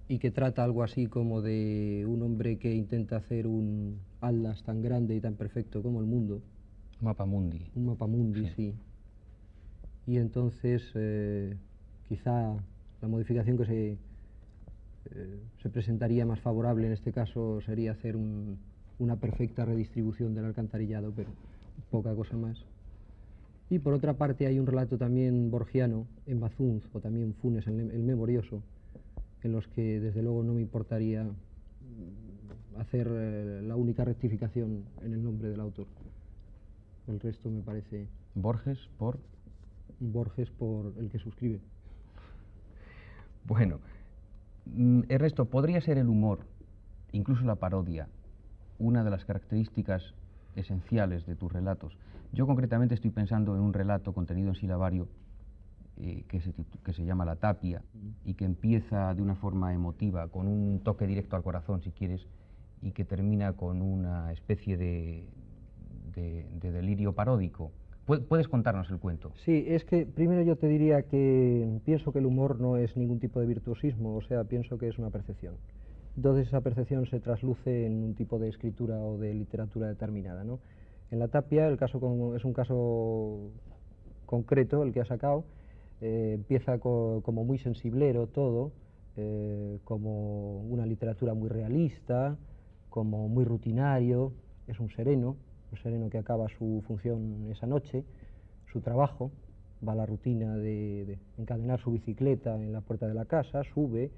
y que trata algo así como de un hombre que intenta hacer un atlas tan grande y tan perfecto como el mundo. Mapa mundi. Un mapa mundi, sí. Y entonces, quizá la modificación que se presentaría más favorable en este caso sería hacer una perfecta redistribución del alcantarillado, pero poca cosa más. Y por otra parte hay un relato también borgiano en Bazunz, o también Funes, el Memorioso, en los que desde luego no me importaría hacer la única rectificación en el nombre del autor. El resto me parece... ¿Borges por? Borges por el que suscribe. Bueno, Ernesto, ¿podría ser el humor, incluso la parodia, una de las características esenciales de tus relatos? Yo concretamente estoy pensando en un relato contenido en silabario que se llama La Tapia y que empieza de una forma emotiva, con un toque directo al corazón, si quieres, y que termina con una especie de delirio paródico. ¿Puedes contarnos el cuento? Sí, es que primero yo te diría que pienso que el humor no es ningún tipo de virtuosismo, o sea, pienso que es una percepción. Entonces esa percepción se trasluce en un tipo de escritura o de literatura determinada, ¿no? En La Tapia es un caso concreto el que ha sacado. Empieza como muy sensiblero todo, como una literatura muy realista, como muy rutinario. Es un sereno que acaba su función esa noche, su trabajo, va a la rutina de encadenar su bicicleta en la puerta de la casa, sube,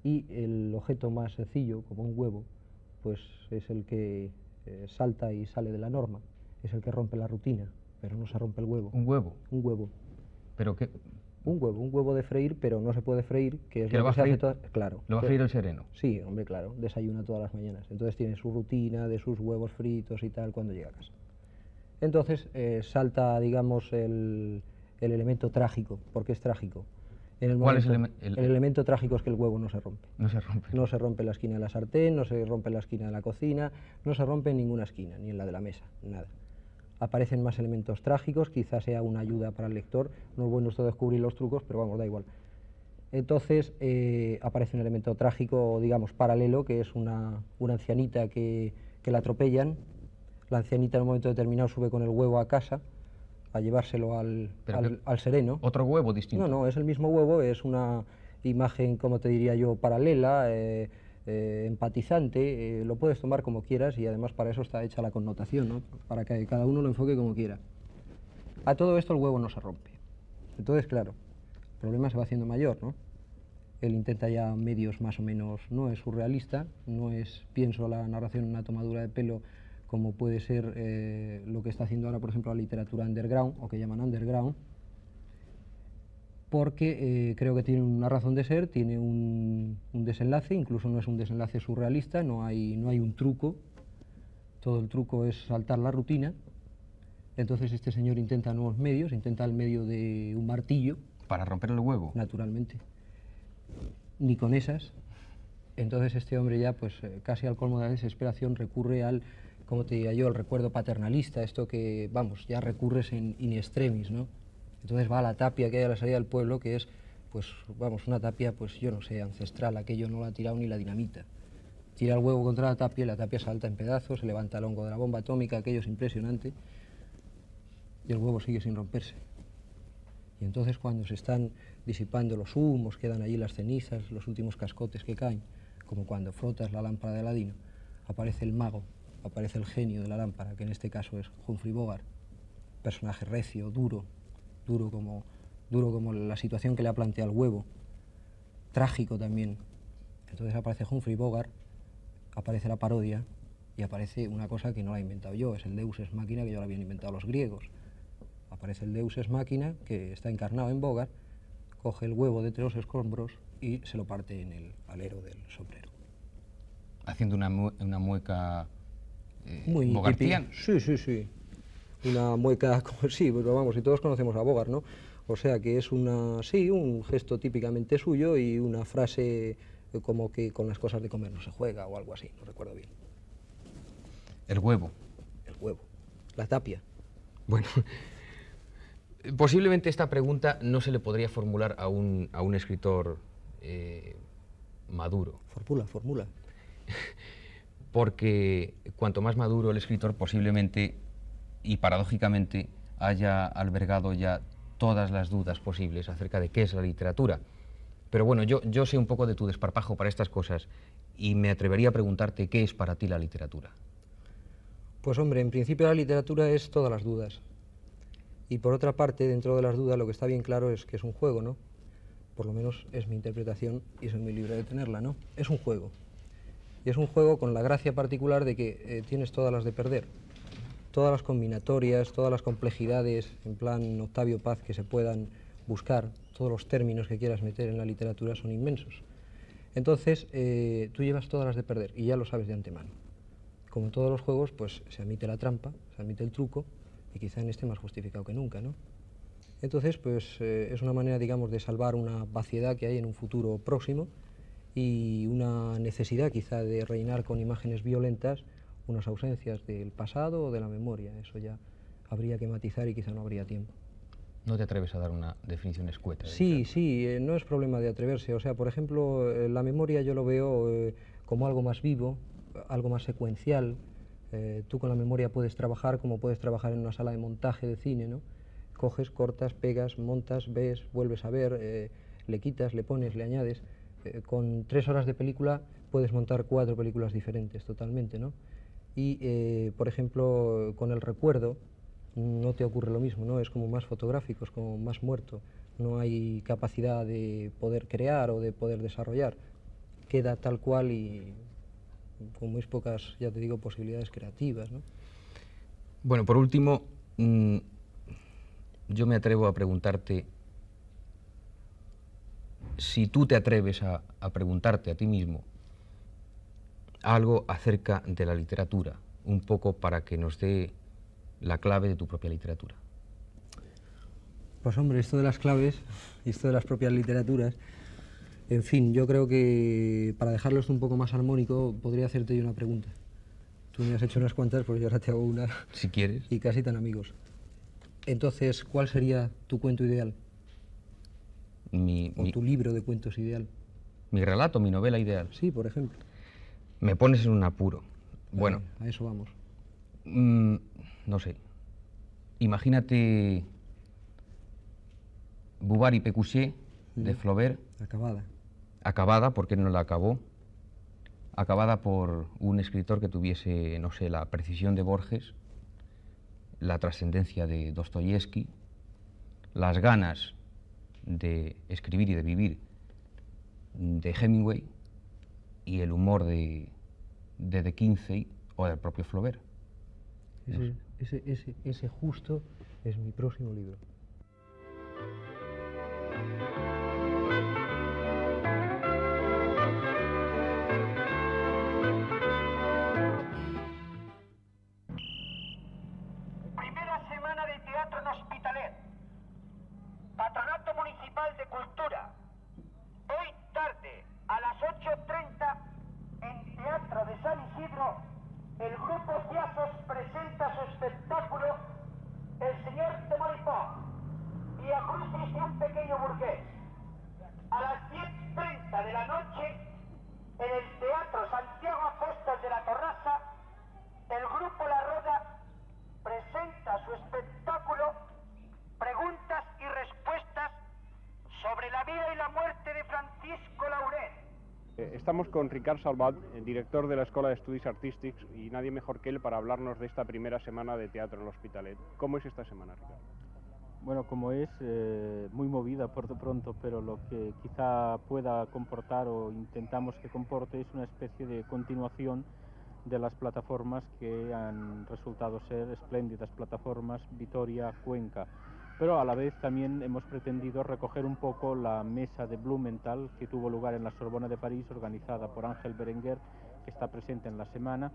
y el objeto más sencillo, como un huevo, pues es el que salta y sale de la norma, es el que rompe la rutina pero no se rompe el huevo. ¿Un huevo? Un huevo. ¿Pero qué? Un huevo de freír, pero no se puede freír, que es ¿Que lo va a que se hace freír? todas... Claro. ¿Lo va a freír el sereno? Sí, hombre, claro, desayuna todas las mañanas. Entonces tiene su rutina de sus huevos fritos y tal cuando llega a casa. Entonces salta, digamos, el elemento trágico. ¿Por qué es trágico? En el ¿Cuál es el elemento trágico? Es que el huevo no se rompe. No se rompe. No se rompe en la esquina de la sartén, no se rompe en la esquina de la cocina, no se rompe en ninguna esquina, ni en la de la mesa, nada. Aparecen más elementos trágicos, quizás sea una ayuda para el lector, no es bueno esto descubrir los trucos, pero vamos, da igual. Entonces aparece un elemento trágico, digamos, paralelo, que es una ancianita que la atropellan. La ancianita en un momento determinado sube con el huevo a casa a llevárselo al sereno. ¿Otro huevo distinto? No, es el mismo huevo, es una imagen, como te diría yo, paralela, empatizante, lo puedes tomar como quieras y además para eso está hecha la connotación, ¿no? Para que cada uno lo enfoque como quiera. A todo esto el huevo no se rompe. Entonces, claro, el problema se va haciendo mayor, ¿no? Él intenta ya medios más o menos, no es surrealista, no es, pienso, la narración una tomadura de pelo como puede ser lo que está haciendo ahora, por ejemplo, la literatura underground, o que llaman underground, porque creo que tiene una razón de ser, tiene un desenlace, incluso no es un desenlace surrealista, no hay un truco, todo el truco es saltar la rutina. Entonces este señor intenta nuevos medios, intenta el medio de un martillo. ¿Para romper el huevo? Naturalmente. Ni con esas. Entonces este hombre ya, pues casi al colmo de la desesperación, recurre al, como te diría yo, el recuerdo paternalista, esto que, vamos, ya recurres en in extremis, ¿no? Entonces va a la tapia que hay a la salida del pueblo, que es, pues, vamos, una tapia, pues, yo no sé, ancestral, aquello no lo ha tirado ni la dinamita. Tira el huevo contra la tapia y la tapia salta en pedazos, se levanta el hongo de la bomba atómica, aquello es impresionante, y el huevo sigue sin romperse. Y entonces cuando se están disipando los humos, quedan allí las cenizas, los últimos cascotes que caen, como cuando frotas la lámpara de Aladino, aparece el mago, aparece el genio de la lámpara, que en este caso es Humphrey Bogart, personaje recio, duro como la situación que le ha planteado el huevo, trágico también. Entonces aparece Humphrey Bogart, aparece la parodia y aparece una cosa que no la he inventado yo, es el Deus Ex Machina que ya lo habían inventado los griegos. Aparece el Deus Ex Machina que está encarnado en Bogart, coge el huevo de entre los escombros y se lo parte en el alero del sombrero. Haciendo una mueca muy bogartiana. Sí. Una mueca, sí, pero vamos, y todos conocemos a Bogart, ¿no? O sea que es un gesto típicamente suyo y una frase como que con las cosas de comer no se juega o algo así, no recuerdo bien. El huevo. El huevo. La tapia. Bueno, posiblemente esta pregunta no se le podría formular a un escritor maduro. Formula. Porque cuanto más maduro el escritor, posiblemente y paradójicamente haya albergado ya todas las dudas posibles acerca de qué es la literatura. Pero bueno, yo sé un poco de tu desparpajo para estas cosas y me atrevería a preguntarte qué es para ti la literatura. Pues hombre, en principio la literatura es todas las dudas. Y por otra parte, dentro de las dudas lo que está bien claro es que es un juego, ¿no? Por lo menos es mi interpretación y soy muy libre de tenerla, ¿no? Es un juego. Y es un juego con la gracia particular de que tienes todas las de perder. Todas las combinatorias, todas las complejidades, en plan Octavio Paz, que se puedan buscar, todos los términos que quieras meter en la literatura son inmensos. Entonces, tú llevas todas las de perder y ya lo sabes de antemano. Como en todos los juegos, pues se admite la trampa, se admite el truco, y quizá en este más justificado que nunca, ¿no? Entonces, pues es una manera, digamos, de salvar una vaciedad que hay en un futuro próximo y una necesidad quizá de rellenar con imágenes violentas unas ausencias del pasado o de la memoria. Eso ya habría que matizar y quizá no habría tiempo. ¿No te atreves a dar una definición escueta? Sí, no es problema de atreverse. O sea, por ejemplo, la memoria yo lo veo como algo más vivo, algo más secuencial. Tú con la memoria puedes trabajar como puedes trabajar en una sala de montaje de cine, ¿no? Coges, cortas, pegas, montas, ves, vuelves a ver, le quitas, le pones, le añades. Con 3 horas de película puedes montar 4 películas diferentes totalmente, ¿no? Y, por ejemplo, con el recuerdo no te ocurre lo mismo, ¿no? Es como más fotográfico, es como más muerto. No hay capacidad de poder crear o de poder desarrollar. Queda tal cual y con muy pocas, ya te digo, posibilidades creativas, ¿no? Bueno, por último, yo me atrevo a preguntarte si tú te atreves a preguntarte a ti mismo algo acerca de la literatura, un poco para que nos dé la clave de tu propia literatura. Pues hombre, esto de las claves y esto de las propias literaturas, en fin, yo creo que para dejarlo esto un poco más armónico, podría hacerte yo una pregunta. Tú me has hecho unas cuantas, pues yo ahora te hago una. Si quieres. Y casi tan amigos. Entonces, ¿cuál sería tu cuento ideal? O tu libro de cuentos ideal. Mi relato, mi novela ideal. Sí, por ejemplo. Me pones en un apuro. Bueno. A eso vamos. No sé. Imagínate Bouvard y Pécuchet, de Flaubert. Acabada. Acabada, porque no la acabó. Acabada por un escritor que tuviese, no sé, la precisión de Borges, la trascendencia de Dostoyevsky, las ganas de escribir y de vivir de Hemingway y el humor de De Quincey o del propio Flaubert. Ese justo es mi próximo libro. Primera semana de teatro en Hospitalet. Patronato Municipal de Cultura. Hoy tarde, a las 8:30, en Teatro de San Isidro, el grupo Fiazos presenta su espectáculo El Señor de Monipoc, Via Crucis de un pequeño burgués. A las 10:30 de la noche, en el Teatro Santiago Apóstol de la Torraza, el grupo La Roda presenta su espectáculo Preguntas y Respuestas sobre la vida y la muerte de Francisco Lauret. Estamos con Ricard Salvat, el director de la Escola d'Estudis Artístics, y nadie mejor que él para hablarnos de esta primera semana de teatro en l'Hospitalet. ¿Cómo es esta semana, Ricard? Bueno, como es muy movida por de pronto, pero lo que quizá pueda comportar o intentamos que comporte es una especie de continuación de las plataformas que han resultado ser espléndidas plataformas Vitoria, Cuenca. Pero a la vez también hemos pretendido recoger un poco la mesa de Blumenthal que tuvo lugar en la Sorbona de París, organizada por Ángel Berenguer, que está presente en la semana.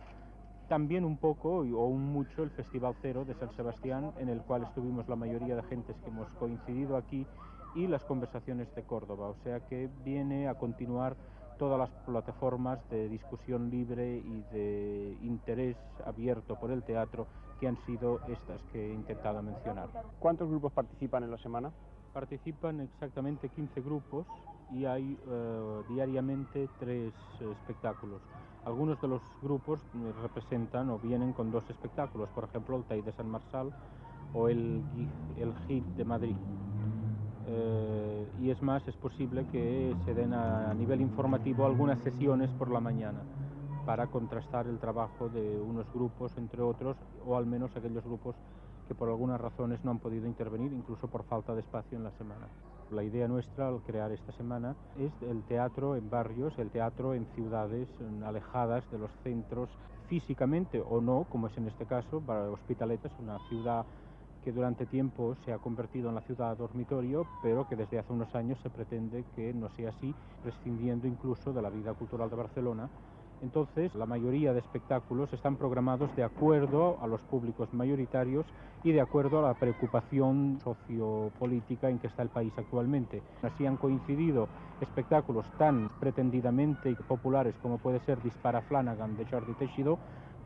También un poco o un mucho el Festival Cero de San Sebastián, en el cual estuvimos la mayoría de gentes que hemos coincidido aquí, y las conversaciones de Córdoba. O sea que viene a continuar todas las plataformas de discusión libre y de interés abierto por el teatro que han sido estas que he intentado mencionar. ¿Cuántos grupos participan en la semana? Participan exactamente 15 grupos y hay diariamente 3 espectáculos. Algunos de los grupos representan o vienen con 2 espectáculos, por ejemplo el TAI de San Marçal o el HIT de Madrid. Y es más, es posible que se den a nivel informativo algunas sesiones por la mañana para contrastar el trabajo de unos grupos entre otros, o al menos aquellos grupos que por algunas razones no han podido intervenir, incluso por falta de espacio en la semana. La idea nuestra al crear esta semana es el teatro en barrios, el teatro en ciudades alejadas de los centros físicamente o no, como es en este caso. Para Hospitalet es una ciudad que durante tiempo se ha convertido en la ciudad dormitorio, pero que desde hace unos años se pretende que no sea así, prescindiendo incluso de la vida cultural de Barcelona. Entonces, la mayoría de espectáculos están programados de acuerdo a los públicos mayoritarios y de acuerdo a la preocupación sociopolítica en que está el país actualmente. Así han coincidido espectáculos tan pretendidamente populares como puede ser Dispara Flanagan de Jordi Teixidó,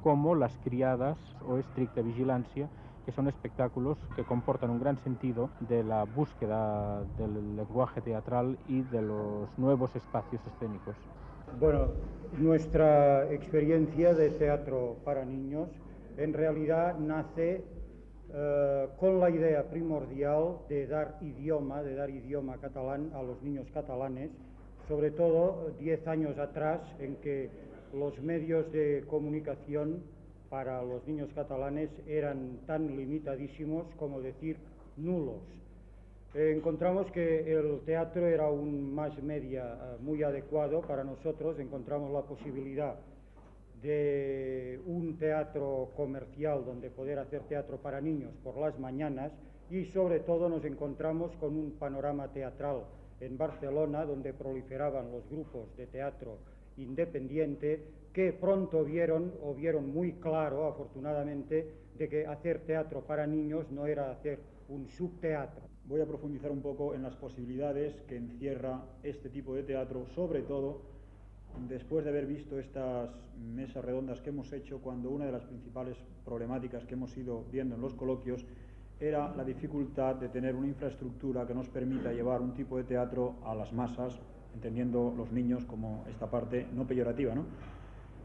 como Las Criadas o Estricta Vigilancia, que son espectáculos que comportan un gran sentido de la búsqueda del lenguaje teatral y de los nuevos espacios escénicos. Bueno, nuestra experiencia de teatro para niños en realidad nace con la idea primordial de dar idioma catalán a los niños catalanes, sobre todo 10 años atrás, en que los medios de comunicación para los niños catalanes eran tan limitadísimos como decir nulos. Encontramos que el teatro era un mass media muy adecuado para nosotros. Encontramos la posibilidad de un teatro comercial donde poder hacer teatro para niños por las mañanas y sobre todo nos encontramos con un panorama teatral en Barcelona donde proliferaban los grupos de teatro independiente que pronto vieron muy claro, afortunadamente, de que hacer teatro para niños no era hacer un subteatro. Voy a profundizar un poco en las posibilidades que encierra este tipo de teatro, sobre todo después de haber visto estas mesas redondas que hemos hecho, cuando una de las principales problemáticas que hemos ido viendo en los coloquios era la dificultad de tener una infraestructura que nos permita llevar un tipo de teatro a las masas, entendiendo los niños como esta parte no peyorativa, ¿no?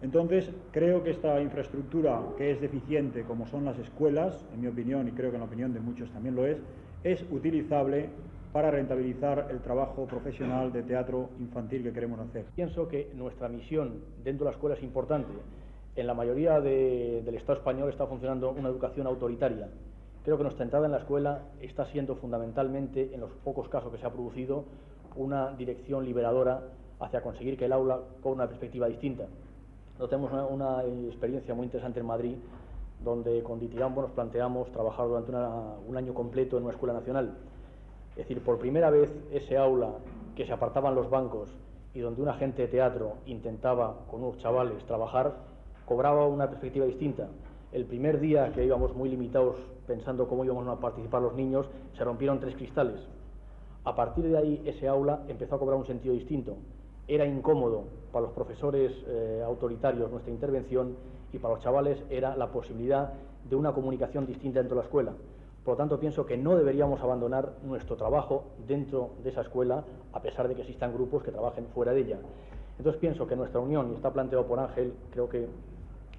Entonces, creo que esta infraestructura, que es deficiente, como son las escuelas, en mi opinión, y creo que en la opinión de muchos también lo es utilizable para rentabilizar el trabajo profesional de teatro infantil que queremos hacer. Pienso que nuestra misión dentro de la escuela es importante. En la mayoría del Estado español está funcionando una educación autoritaria. Creo que nuestra entrada en la escuela está siendo fundamentalmente, en los pocos casos que se ha producido, una dirección liberadora hacia conseguir que el aula con una perspectiva distinta. Nosotros tenemos una experiencia muy interesante en Madrid, donde con Ditirambo nos planteamos trabajar durante un año completo en una escuela nacional. Es decir, por primera vez ese aula que se apartaban los bancos y donde un agente de teatro intentaba con unos chavales trabajar, cobraba una perspectiva distinta. El primer día que íbamos muy limitados pensando cómo íbamos a participar los niños, se rompieron 3 cristales. A partir de ahí ese aula empezó a cobrar un sentido distinto. Era incómodo para los profesores autoritarios nuestra intervención y para los chavales era la posibilidad de una comunicación distinta dentro de la escuela. Por lo tanto, pienso que no deberíamos abandonar nuestro trabajo dentro de esa escuela, a pesar de que existan grupos que trabajen fuera de ella. Entonces pienso que nuestra unión, y está planteado por Ángel, creo que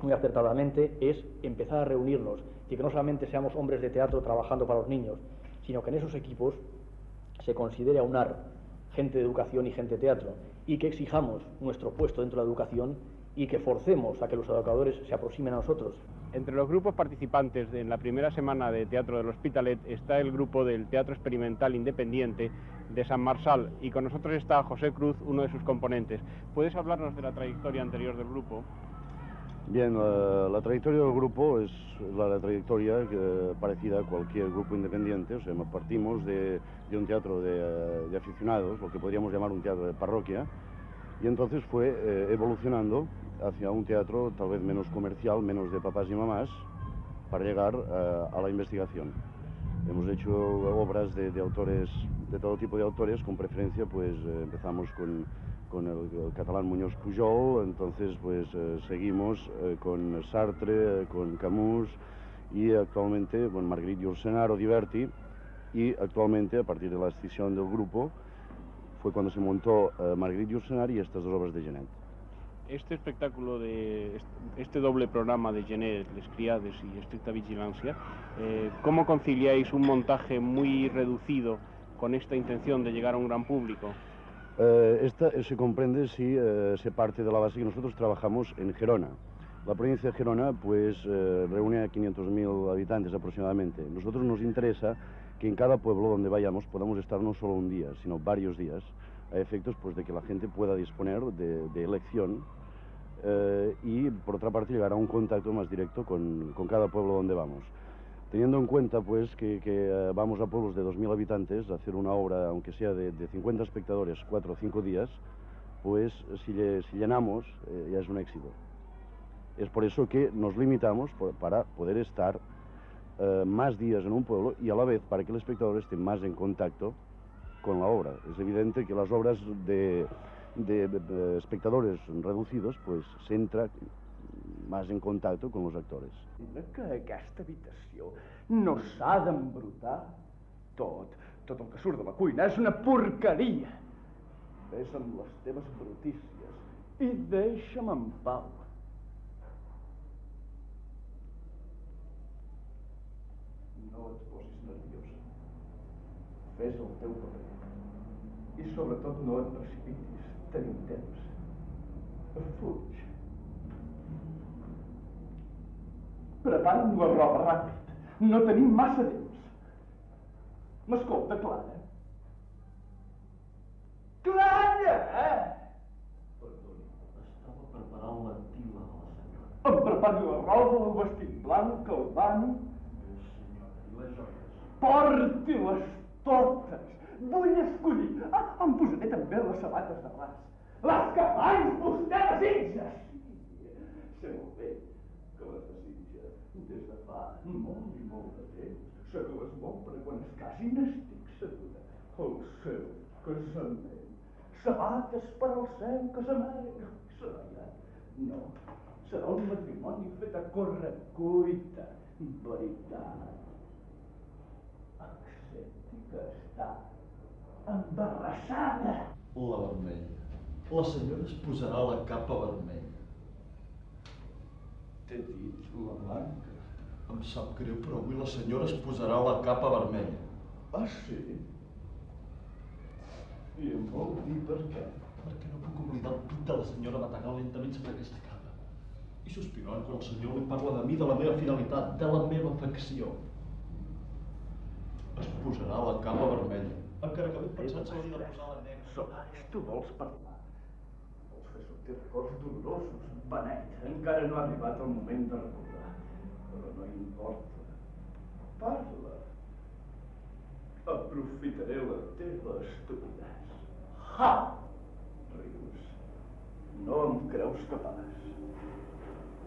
muy acertadamente, es empezar a reunirnos y que no solamente seamos hombres de teatro trabajando para los niños, sino que en esos equipos se considere aunar gente de educación y gente de teatro, y que exijamos nuestro puesto dentro de la educación y que forcemos a que los educadores se aproximen a nosotros. Entre los grupos participantes en la primera semana de Teatro del Hospitalet está el grupo del Teatro Experimental Independiente de San Marçal, y con nosotros está José Cruz, uno de sus componentes. ¿Puedes hablarnos de la trayectoria anterior del grupo? Bien, la trayectoria del grupo es la trayectoria parecida a cualquier grupo independiente. O sea, partimos de un teatro de aficionados, lo que podríamos llamar un teatro de parroquia, y entonces fue evolucionando hacia un teatro tal vez menos comercial, menos de papás y mamás, para llegar a la investigación. Hemos hecho obras de autores, de todo tipo de autores, con preferencia pues empezamos con el catalán Muñoz Pujol, entonces pues seguimos con Sartre, con Camus, y actualmente con Marguerite Yourcenar o Diverti, y actualmente a partir de la escisión del grupo fue cuando se montó Marguerite Yourcenar y estas 2 obras de Genet. Este espectáculo, este doble programa de Genet, Les Criades y Estricta Vigilancia, ¿cómo conciliáis un montaje muy reducido con esta intención de llegar a un gran público? Esta se comprende si se parte de la base que nosotros trabajamos en Gerona. La provincia de Gerona pues reúne a 500.000 habitantes aproximadamente. Nosotros nos interesa que en cada pueblo donde vayamos podamos estar no solo un día, sino varios días, a efectos pues de que la gente pueda disponer de elección y por otra parte llegar a un contacto más directo con cada pueblo donde vamos. Teniendo en cuenta pues que vamos a pueblos de 2.000 habitantes a hacer una obra, aunque sea de 50 espectadores, 4 o 5 días, pues si llenamos ya es un éxito. Es por eso que nos limitamos para poder estar más días en un pueblo y a la vez para que el espectador esté más en contacto con la obra. Es evidente que las obras de espectadores reducidos pues se entra más en contacto con els actors. Que aquesta habitació no s'ha d'embrutar. Tot el que surt de la cuina és una porqueria. Ves amb les teves brutícies i deixa'm en pau. No et posis nerviosa. Fes el teu paper. I sobretot no et precipitis. Tenim temps. Fuig. Prepara'n la roba ràpid. No tenim massa temps. M'escolta, Clara? Clara! Perdoni, estava preparant l'antiga de la senyora. Em prepari la roba, el vestit blanc, el bany... Senyora, i les joies? Porti-les totes. Vull escollir. Em posaré també les sabates de ras. Les que mai vostè desitja. Sé molt bé que les desitja des de fa molt i molt de temps. Sé que les compra quan es casin, estic segura. El seu casament. Sabates per al seu casament. Serà ja? No. Serà un matrimoni fet a correcuita. Veritat. Accepti que està embarassada. La vermella. La senyora es posarà la capa vermella. T'he dit la blanca. Em sap greu, però avui la senyora es posarà la capa vermella. Ah, sí? I em vol dir per què? Perquè no puc oblidar el pit de la senyora batagant lentament sobre aquesta capa. I sospirant quan el senyor li parla de mi, de la meva finalitat, de la meva afecció. Es posarà la capa vermella. Encara que ben pensat se l'hauria de posar la negra. Solaris, tu vols parlar? Vols fer sortir records dolorosos? Benet, encara no ha arribat el moment de recordar. Però no importa. Parla. Aprofitaré la teva estupidesa. Ha! Rius. No em creus capaç.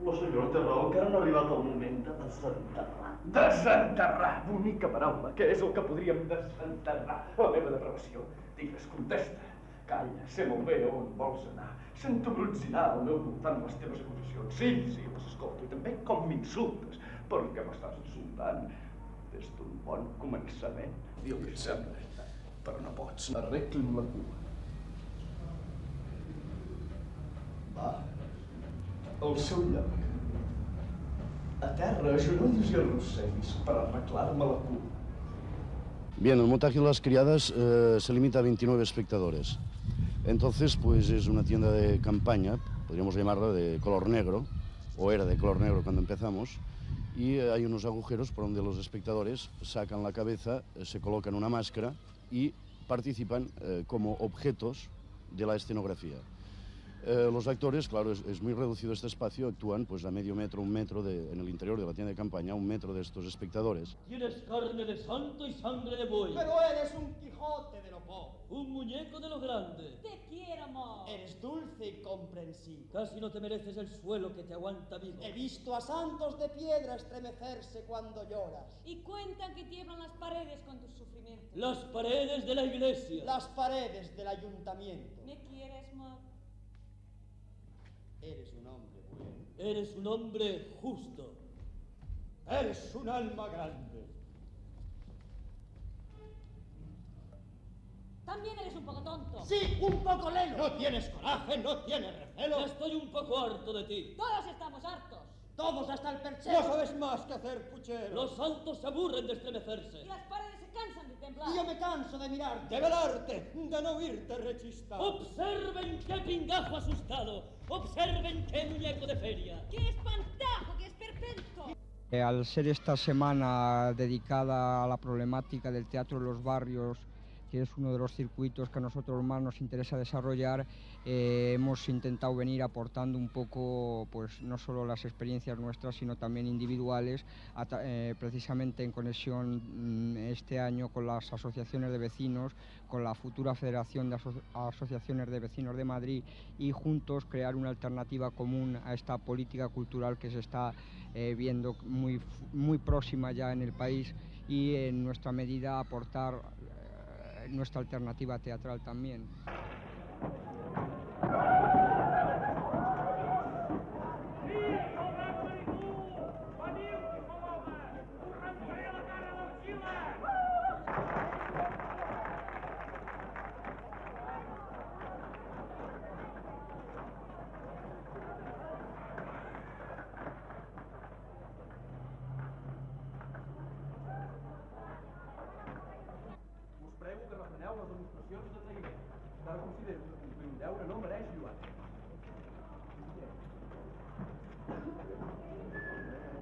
La senyora té raó, encara no ha arribat el moment de desenterrar. Desenterrar! Bonica paraula. Què és el que podríem desenterrar? La meva depravació. Digues, contesta. Calla, sé molt bé on vols anar. Sento brotzinar al meu voltant les teves acusacions. Sí, les escolto. I també com m'insultes. Per què m'estàs insultant? Des d'un bon començament. Diu que sembla, però no pots. Arregli'm la cua. Va. El seu lloc. A terra, agenollis i arrosseguis per arreglar-me la cua. Bien, el montaje de las criadas se limita a 29 espectadores. Entonces, pues es una tienda de campaña, podríamos llamarla de color negro, o era de color negro cuando empezamos, y hay unos agujeros por donde los espectadores sacan la cabeza, se colocan una máscara y participan como objetos de la escenografía. Los actores, claro, es muy reducido este espacio, actúan pues a medio metro, un metro en el interior de la tienda de campaña, un metro de estos espectadores. Tienes carne de santo y sangre de buey. Pero eres un Quijote de lo pobre. Un muñeco de lo grande. Te quiero, amor. Eres dulce y comprensivo. Casi no te mereces el suelo que te aguanta vivo. He visto a santos de piedra estremecerse cuando lloras. Y cuentan que tiemblan las paredes con tus sufrimientos. Las paredes de la iglesia. Las paredes del ayuntamiento. ¿Me quieres, amor? Eres un hombre bueno. Eres un hombre justo. Eres un alma grande. También eres un poco tonto. Sí, un poco lelo. No tienes coraje, no tienes recelo. Estoy un poco harto de ti. Todos estamos hartos. Todos hasta el perchero. No sabes más que hacer puchero. Los santos se aburren de estremecerse. Y las paredes se cansan de temblar. Y yo me canso de mirarte, de velarte, de no oírte rechistar. Observen qué pingajo asustado. Observen qué muñeco de feria. ¡Qué espantajo, qué esperpento! Al ser esta semana dedicada a la problemática del teatro de los barrios, que es uno de los circuitos que a nosotros más nos interesa desarrollar, hemos intentado venir aportando un poco, pues no solo las experiencias nuestras, sino también individuales, precisamente en conexión este año con las asociaciones de vecinos, con la futura Federación de Asociaciones de Vecinos de Madrid, y juntos crear una alternativa común a esta política cultural que se está viendo muy próxima ya en el país, y en nuestra medida aportar nuestra alternativa teatral también.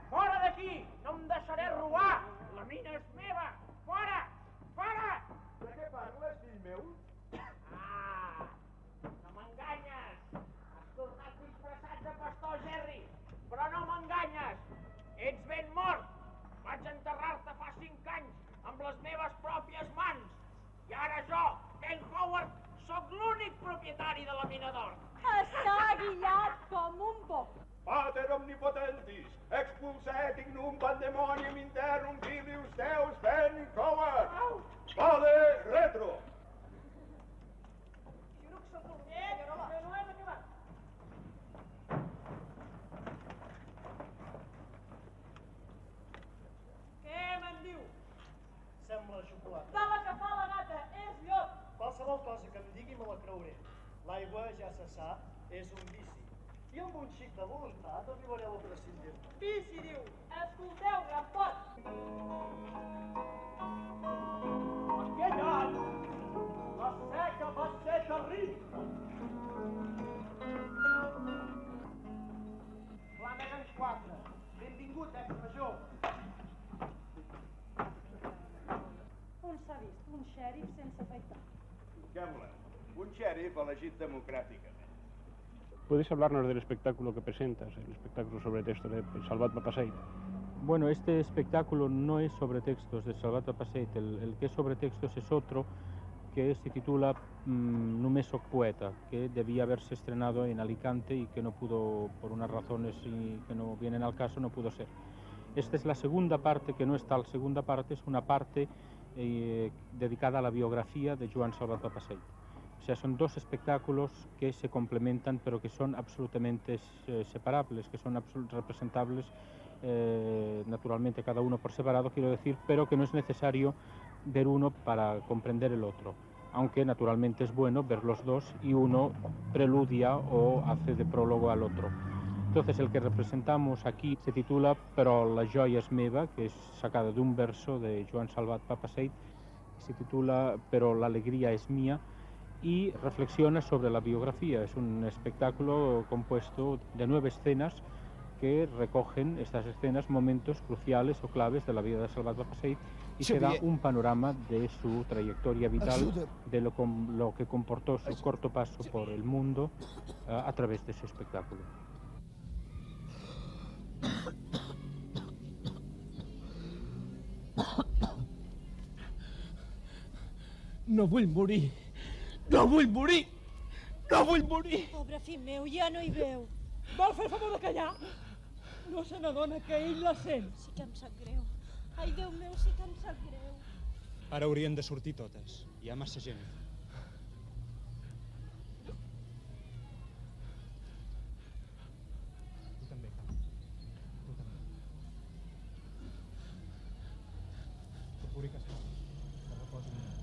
Fora d'aquí! No em deixaré robar! La mina és meva! Fora! Fora! De què parles, fill meu? Ah! No m'enganyes! Has tornat disfressat de pastor, Jerry! Però no m'enganyes! Ets ben mort! Vaig enterrar-te fa 5 anys amb mumbo. Pater omnipotentis, expulsa et ignum pandemonium internum Filius Deus veni cover. Pode retro. Què me'n diu? Sembla xocolata. De la que fa la gata, és llop. Qualsevol cosa que em digui me la creuré. L'aigua, ja se sap, és un vici. I amb un xic de voluntat arribaré a la prescindir-ne. Vici, diu. Escolteu, gran pot. Aquell any, la seca va ser terrible. Flanagan 4. Benvingut, ex-major. On s'ha vist un xèrif sense afaitar? Què voleu? Un xèrif elegit democràticament. ¿Puedes hablarnos del espectáculo que presentas, el espectáculo sobre texto de Salvat Papasseit? Bueno, este espectáculo no es sobre textos de Salvat Papasseit, el que es sobre textos es otro que se titula Només soc poeta, que debía haberse estrenado en Alicante y que no pudo, por unas razones que no vienen al caso, no pudo ser. Esta es la segunda parte, que no es tal segunda parte, es una parte dedicada a la biografía de Joan Salvat Papasseit. O sea, son dos espectáculos que se complementan, pero que son absolutamente separables, que son representables, naturalmente cada uno por separado, quiero decir, pero que no es necesario ver uno para comprender el otro. Aunque naturalmente es bueno ver los dos y uno preludia o hace de prólogo al otro. Entonces el que representamos aquí se titula Però la joia és meva, que es sacada de un verso de Joan Salvat Papasseit, se titula Pero la alegría es mía, y reflexiona sobre la biografía. Es un espectáculo compuesto de 9 escenas que recogen estas escenas, momentos cruciales o claves de la vida de Salvat Papasseit y se da un panorama de su trayectoria vital, de lo que comportó su corto paso por el mundo a través de ese espectáculo. No vull morir. No vull morir! No vull morir! Pobre fill meu, ja no hi veu. Vol fer el favor de callar? No se n'adona que ell la sent. Sí que em sap greu. Ai, Déu meu, sí que em sap greu. Ara haurien de sortir totes. Hi ha massa gent. Tu també, Carme. Tu també. Procuri que es calmi, que reposi una mica.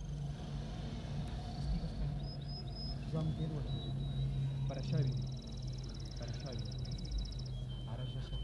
Jo em quedo aquí. Per això he vingut. Per això he vingut. Ara ja sóc.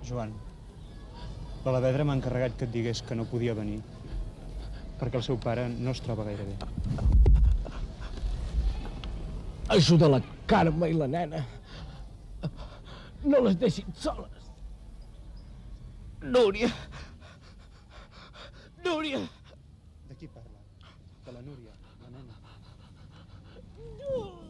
Joan, l'Alavedra m'ha encarregat que et digués que no podia venir perquè el seu pare no es troba gaire bé. Ajuda la Carme i la nena. No les deixin soles. Núria! Núria! De qui parla? De la Núria, la nena. No!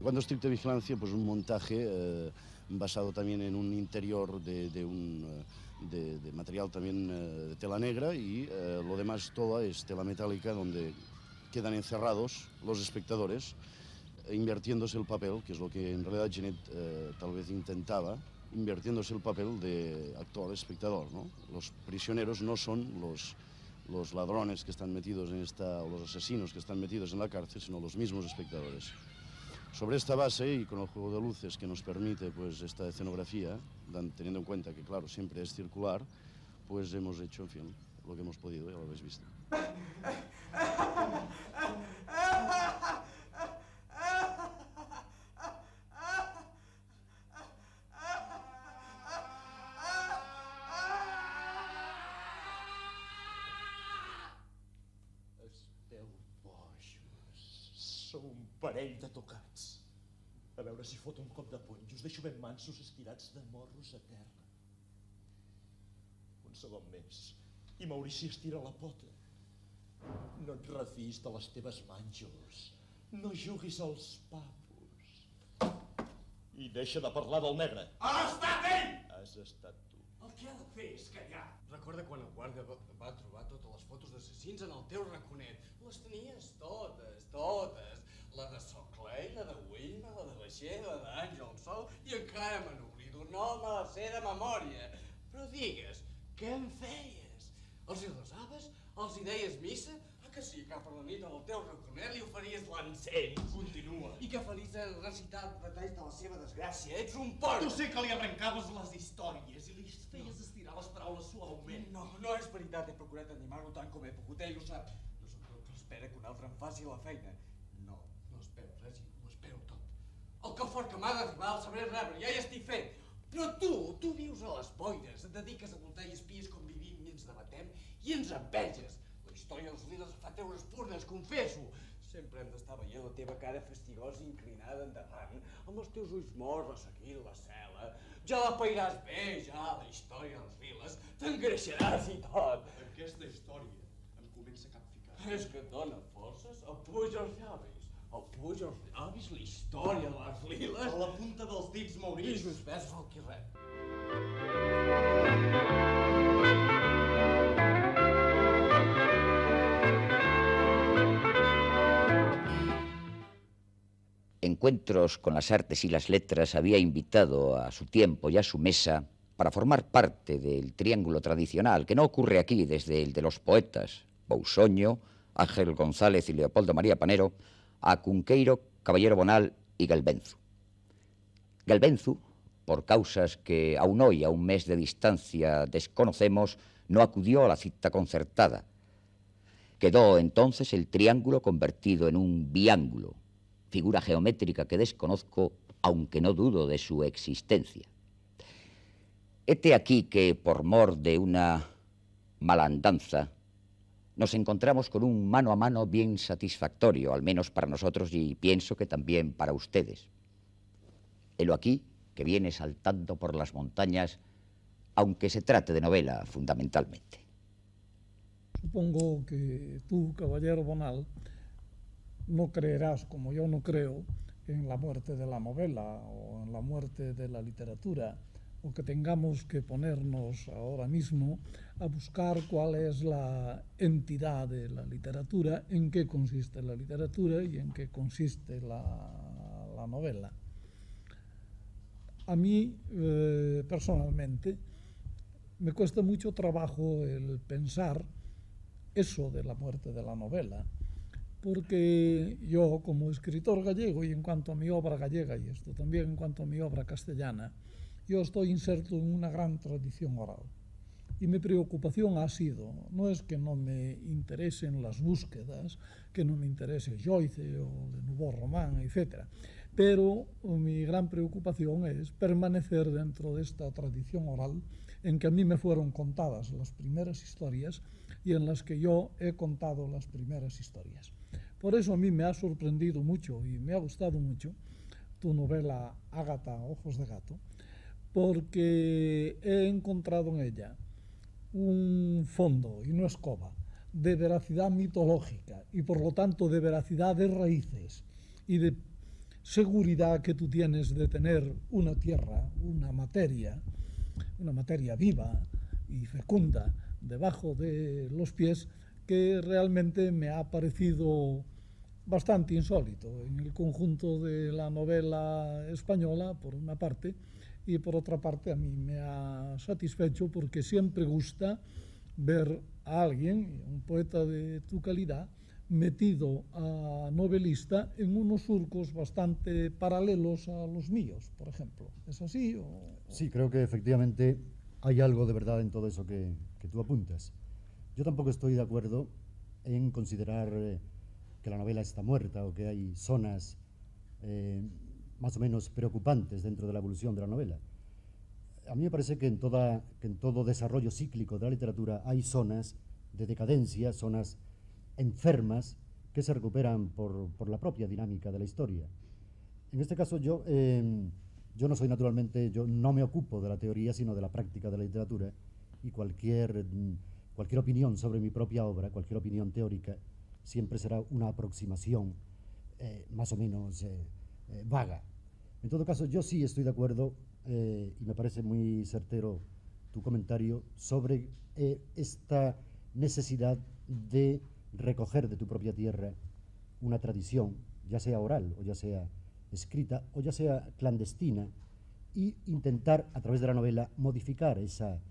Cuando estricta vigilancia, pues un montaje basado también en un interior de material también de tela negra y lo demás toda es tela metálica donde quedan encerrados los espectadores invirtiéndose el papel, que es lo que en realidad Genet tal vez intentaba, invirtiéndose el papel de actor-espectador, ¿no? Los prisioneros no son los ladrones que están metidos en o los asesinos que están metidos en la cárcel, sino los mismos espectadores. Sobre esta base y con el juego de luces que nos permite pues, esta escenografía, teniendo en cuenta que claro, siempre es circular, pues hemos hecho, en fin, lo que hemos podido, ya lo habéis visto. Sou un parell de tocats. A veure si fot un cop de puny i us deixo ben mansos estirats de morros a terra. Un segon més i Maurici estira la pota. No et refis de les teves manjos. No juguis als papos. I deixa de parlar del negre. Ha estat ell! Has estat tu. El que ha de fer és callar. Recorda quan el guàrdia va trobar totes les fotos d'assassins en el teu raconet? Les tenies totes, totes. La de Soclay, la de Wilma, la de Baixa, la d'Àngel Sol, i encara me n'oblido, no me la sé de memòria. Però digues, què en feies? Els hi resaves? Els hi deies missa? Ah, que sí, cap a la nit al teu raconet li oferies l'encens. Continua. I que feliç de recitar detalls de la seva desgràcia. Ets un porc! Tu sé que li arrencaves les històries i li feies estirar les paraules suaument. No és veritat, he procurat animar-lo tant com he pogut, ell ho sap. No sóc el que espera que un altre em faci la feina. No espero res i ho espero tot. El que fort que m'ha d'arribar el sabré rebre, ja hi estic fent. Però tu vius a les boires, et dediques a voltar i espies com vivim i ens debatem i ens enveges. La història dels líders fa treure espurnes, confesso. Sempre hem d'estar veient la teva cara fastigosa i inclinada endavant, amb els teus ulls morts resseguint la cel·la. Ja la pairàs bé, ja, la història dels liles, t'engreixaràs i tot. Aquesta història em comença a capficar. És que et dona forces, apuja els llavis. Apuja els llavis, la història de les liles. A la punta dels dits, Maurici. I suspès el qui rep. Encuentros con las artes y las letras había invitado a su tiempo y a su mesa para formar parte del triángulo tradicional, que no ocurre aquí desde el de los poetas, Bousoño, Ángel González y Leopoldo María Panero, a Cunqueiro, Caballero Bonal y Gelbenzu. Gelbenzu, por causas que aún hoy, a un mes de distancia, desconocemos, no acudió a la cita concertada. Quedó entonces el triángulo convertido en un biángulo, figura geométrica que desconozco, aunque no dudo de su existencia. Hete aquí que, por mor de una malandanza, nos encontramos con un mano a mano bien satisfactorio, al menos para nosotros y pienso que también para ustedes. Helo aquí, que viene saltando por las montañas, aunque se trate de novela fundamentalmente. Supongo que tú, caballero Bonal, no creerás, como yo no creo, en la muerte de la novela o en la muerte de la literatura, o que tengamos que ponernos ahora mismo a buscar cuál es la entidad de la literatura, en qué consiste la literatura y en qué consiste la novela. A mí, personalmente, me cuesta mucho trabajo el pensar eso de la muerte de la novela, porque yo, como escritor gallego, y en cuanto a mi obra gallega, y esto también en cuanto a mi obra castellana, yo estoy inserto en una gran tradición oral. Y mi preocupación ha sido, no es que no me interesen las búsquedas, que no me interese Joyce o Le Nouveau Roman, etc. Pero mi gran preocupación es permanecer dentro de esta tradición oral en que a mí me fueron contadas las primeras historias y en las que yo he contado las primeras historias. Por eso a mí me ha sorprendido mucho y me ha gustado mucho tu novela Ágata, Ojos de Gato, porque he encontrado en ella un fondo, y no escoba, de veracidad mitológica y por lo tanto de veracidad de raíces y de seguridad que tú tienes de tener una tierra, una materia viva y fecunda debajo de los pies, que realmente me ha parecido bastante insólito en el conjunto de la novela española, por una parte, y por otra parte a mí me ha satisfecho porque siempre gusta ver a alguien, un poeta de tu calidad, metido a novelista en unos surcos bastante paralelos a los míos, por ejemplo. ¿Es así? Sí, creo que efectivamente hay algo de verdad en todo eso que tú apuntas. Yo tampoco estoy de acuerdo en considerar que la novela está muerta o que hay zonas más o menos preocupantes dentro de la evolución de la novela. A mí me parece que en todo desarrollo cíclico de la literatura hay zonas de decadencia, zonas enfermas que se recuperan por la propia dinámica de la historia. En este caso yo no soy naturalmente, yo no me ocupo de la teoría sino de la práctica de la literatura, y cualquier opinión sobre mi propia obra, cualquier opinión teórica, siempre será una aproximación más o menos vaga. En todo caso, yo sí estoy de acuerdo, y me parece muy certero tu comentario sobre esta necesidad de recoger de tu propia tierra una tradición, ya sea oral o ya sea escrita o ya sea clandestina, y intentar a través de la novela modificar esa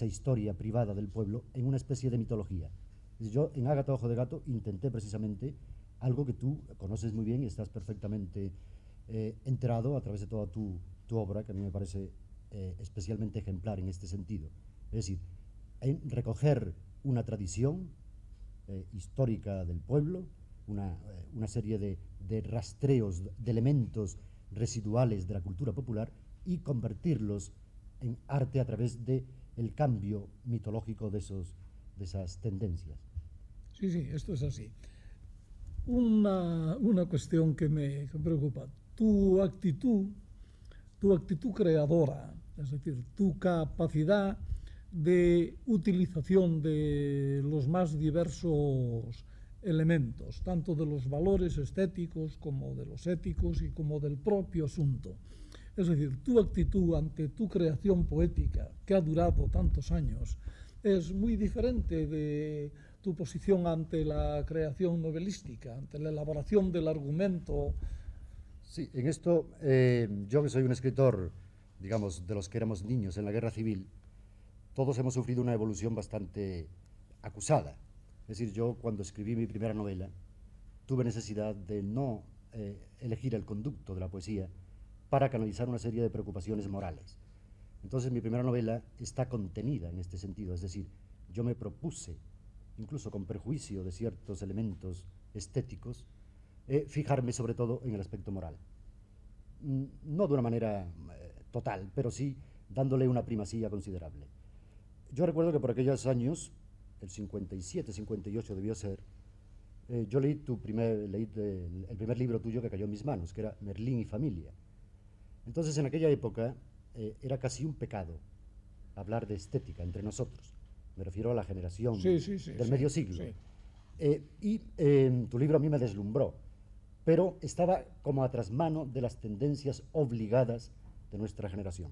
historia privada del pueblo en una especie de mitología. Yo en Ágata Ojo de Gato intenté precisamente algo que tú conoces muy bien y estás perfectamente enterado a través de toda tu obra, que a mí me parece especialmente ejemplar en este sentido. Es decir, en recoger una tradición histórica del pueblo, una serie de rastreos, de elementos residuales de la cultura popular, y convertirlos en arte a través del cambio mitológico de esas tendencias. Sí, esto es así. Una cuestión que me preocupa. Tu actitud creadora, es decir, tu capacidad de utilización de los más diversos elementos, tanto de los valores estéticos como de los éticos y como del propio asunto. Es decir, tu actitud ante tu creación poética, que ha durado tantos años, es muy diferente de tu posición ante la creación novelística, ante la elaboración del argumento. Sí, en esto, yo que soy un escritor, digamos, de los que éramos niños en la Guerra Civil, todos hemos sufrido una evolución bastante acusada. Es decir, yo cuando escribí mi primera novela, tuve necesidad de no elegir el conducto de la poesía para canalizar una serie de preocupaciones morales. Entonces mi primera novela está contenida en este sentido, es decir, yo me propuse, incluso con perjuicio de ciertos elementos estéticos, fijarme sobre todo en el aspecto moral. No de una manera total, pero sí dándole una primacía considerable. Yo recuerdo que por aquellos años, el 57, 58 debió ser, yo leí el primer libro tuyo que cayó en mis manos, que era Merlín y familia. Entonces, en aquella época, era casi un pecado hablar de estética entre nosotros. Me refiero a la generación del medio siglo. Y tu libro a mí me deslumbró, pero estaba como a trasmano de las tendencias obligadas de nuestra generación.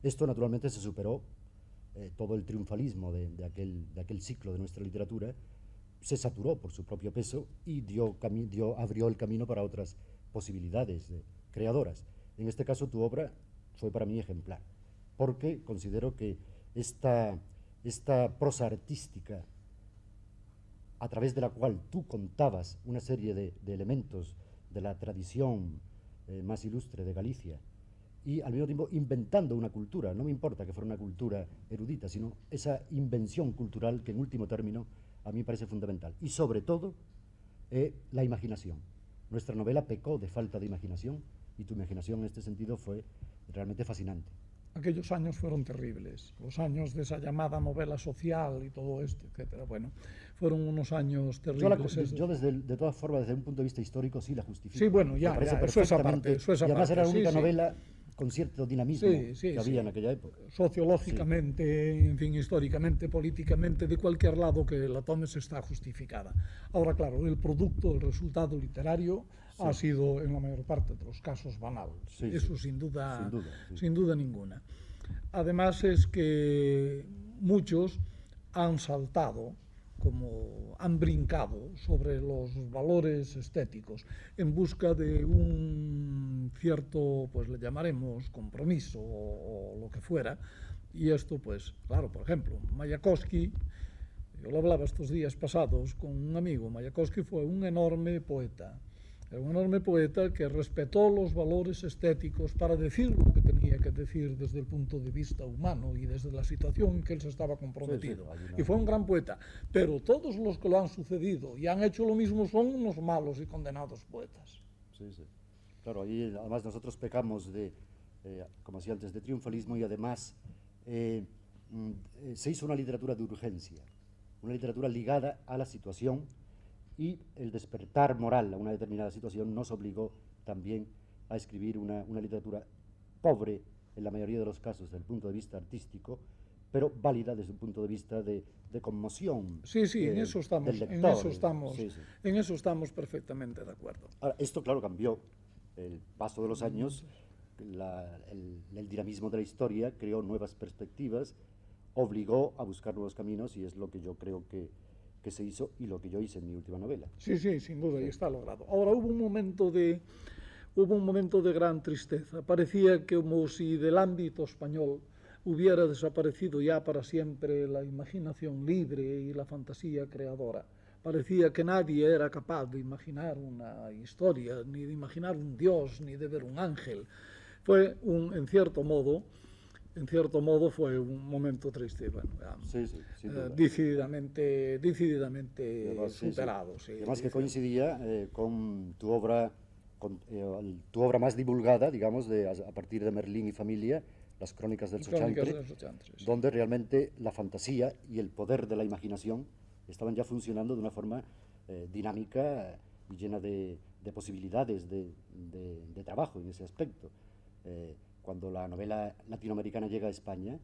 Esto, naturalmente, se superó. Todo el triunfalismo de aquel ciclo de nuestra literatura se saturó por su propio peso y abrió el camino para otras posibilidades creadoras. En este caso, tu obra fue para mí ejemplar, porque considero que esta prosa artística, a través de la cual tú contabas una serie de elementos de la tradición más ilustre de Galicia, y al mismo tiempo inventando una cultura, no me importa que fuera una cultura erudita, sino esa invención cultural que en último término a mí me parece fundamental. Y sobre todo, la imaginación. Nuestra novela pecó de falta de imaginación, y tu imaginación en este sentido fue realmente fascinante. Aquellos años fueron terribles, los años de esa llamada novela social y todo esto, etcétera. Bueno, fueron unos años terribles. Yo de todas formas, desde un punto de vista histórico, sí la justifico. Sí, bueno, ya, eso es aparte. Y además era la única novela con cierto dinamismo que había en aquella época. Sociológicamente, en fin, históricamente, políticamente, de cualquier lado que la tomes está justificada. Ahora, claro, el producto, el resultado literario ha sido en la mayor parte de los casos banal. Sí, Eso sí. sin duda, Sí. sin duda ninguna. Además es que muchos han saltado, como han brincado sobre los valores estéticos en busca de un cierto, pues le llamaremos compromiso o lo que fuera, y esto pues, claro, por ejemplo, Mayakovsky, yo lo hablaba estos días pasados con un amigo, Mayakovsky fue un enorme poeta, que respetó los valores estéticos para decir lo que tenía que decir desde el punto de vista humano y desde la situación en que él se estaba comprometido. Y fue un gran poeta. Pero todos los que lo han sucedido y han hecho lo mismo son unos malos y condenados poetas. Sí, sí. Claro, ahí además nosotros pecamos de, como decía antes, de triunfalismo y además se hizo una literatura de urgencia, una literatura ligada a la situación, y el despertar moral a una determinada situación nos obligó también a escribir una literatura pobre en la mayoría de los casos desde el punto de vista artístico, pero válida desde un punto de vista de conmoción. Sí, en eso estamos, del lector. En eso estamos perfectamente de acuerdo. Ahora, esto, claro, cambió. El paso de los años, el dinamismo de la historia creó nuevas perspectivas, obligó a buscar nuevos caminos, y es lo que yo creo que se hizo y lo que yo hice en mi última novela. Sí, sin duda, y está logrado. Ahora, hubo un momento de gran tristeza. Parecía como si del ámbito español hubiera desaparecido ya para siempre la imaginación libre y la fantasía creadora. Parecía que nadie era capaz de imaginar una historia, ni de imaginar un dios, ni de ver un ángel. Fue en cierto modo fue un momento triste, bueno, decididamente además, superado. Sí, además que coincidía con tu obra más divulgada, digamos, a partir de Merlín y familia, Las Crónicas del Sochantre, donde realmente la fantasía y el poder de la imaginación estaban ya funcionando de una forma dinámica y llena de posibilidades de trabajo en ese aspecto. Cuando la novela latinoamericana llega a España,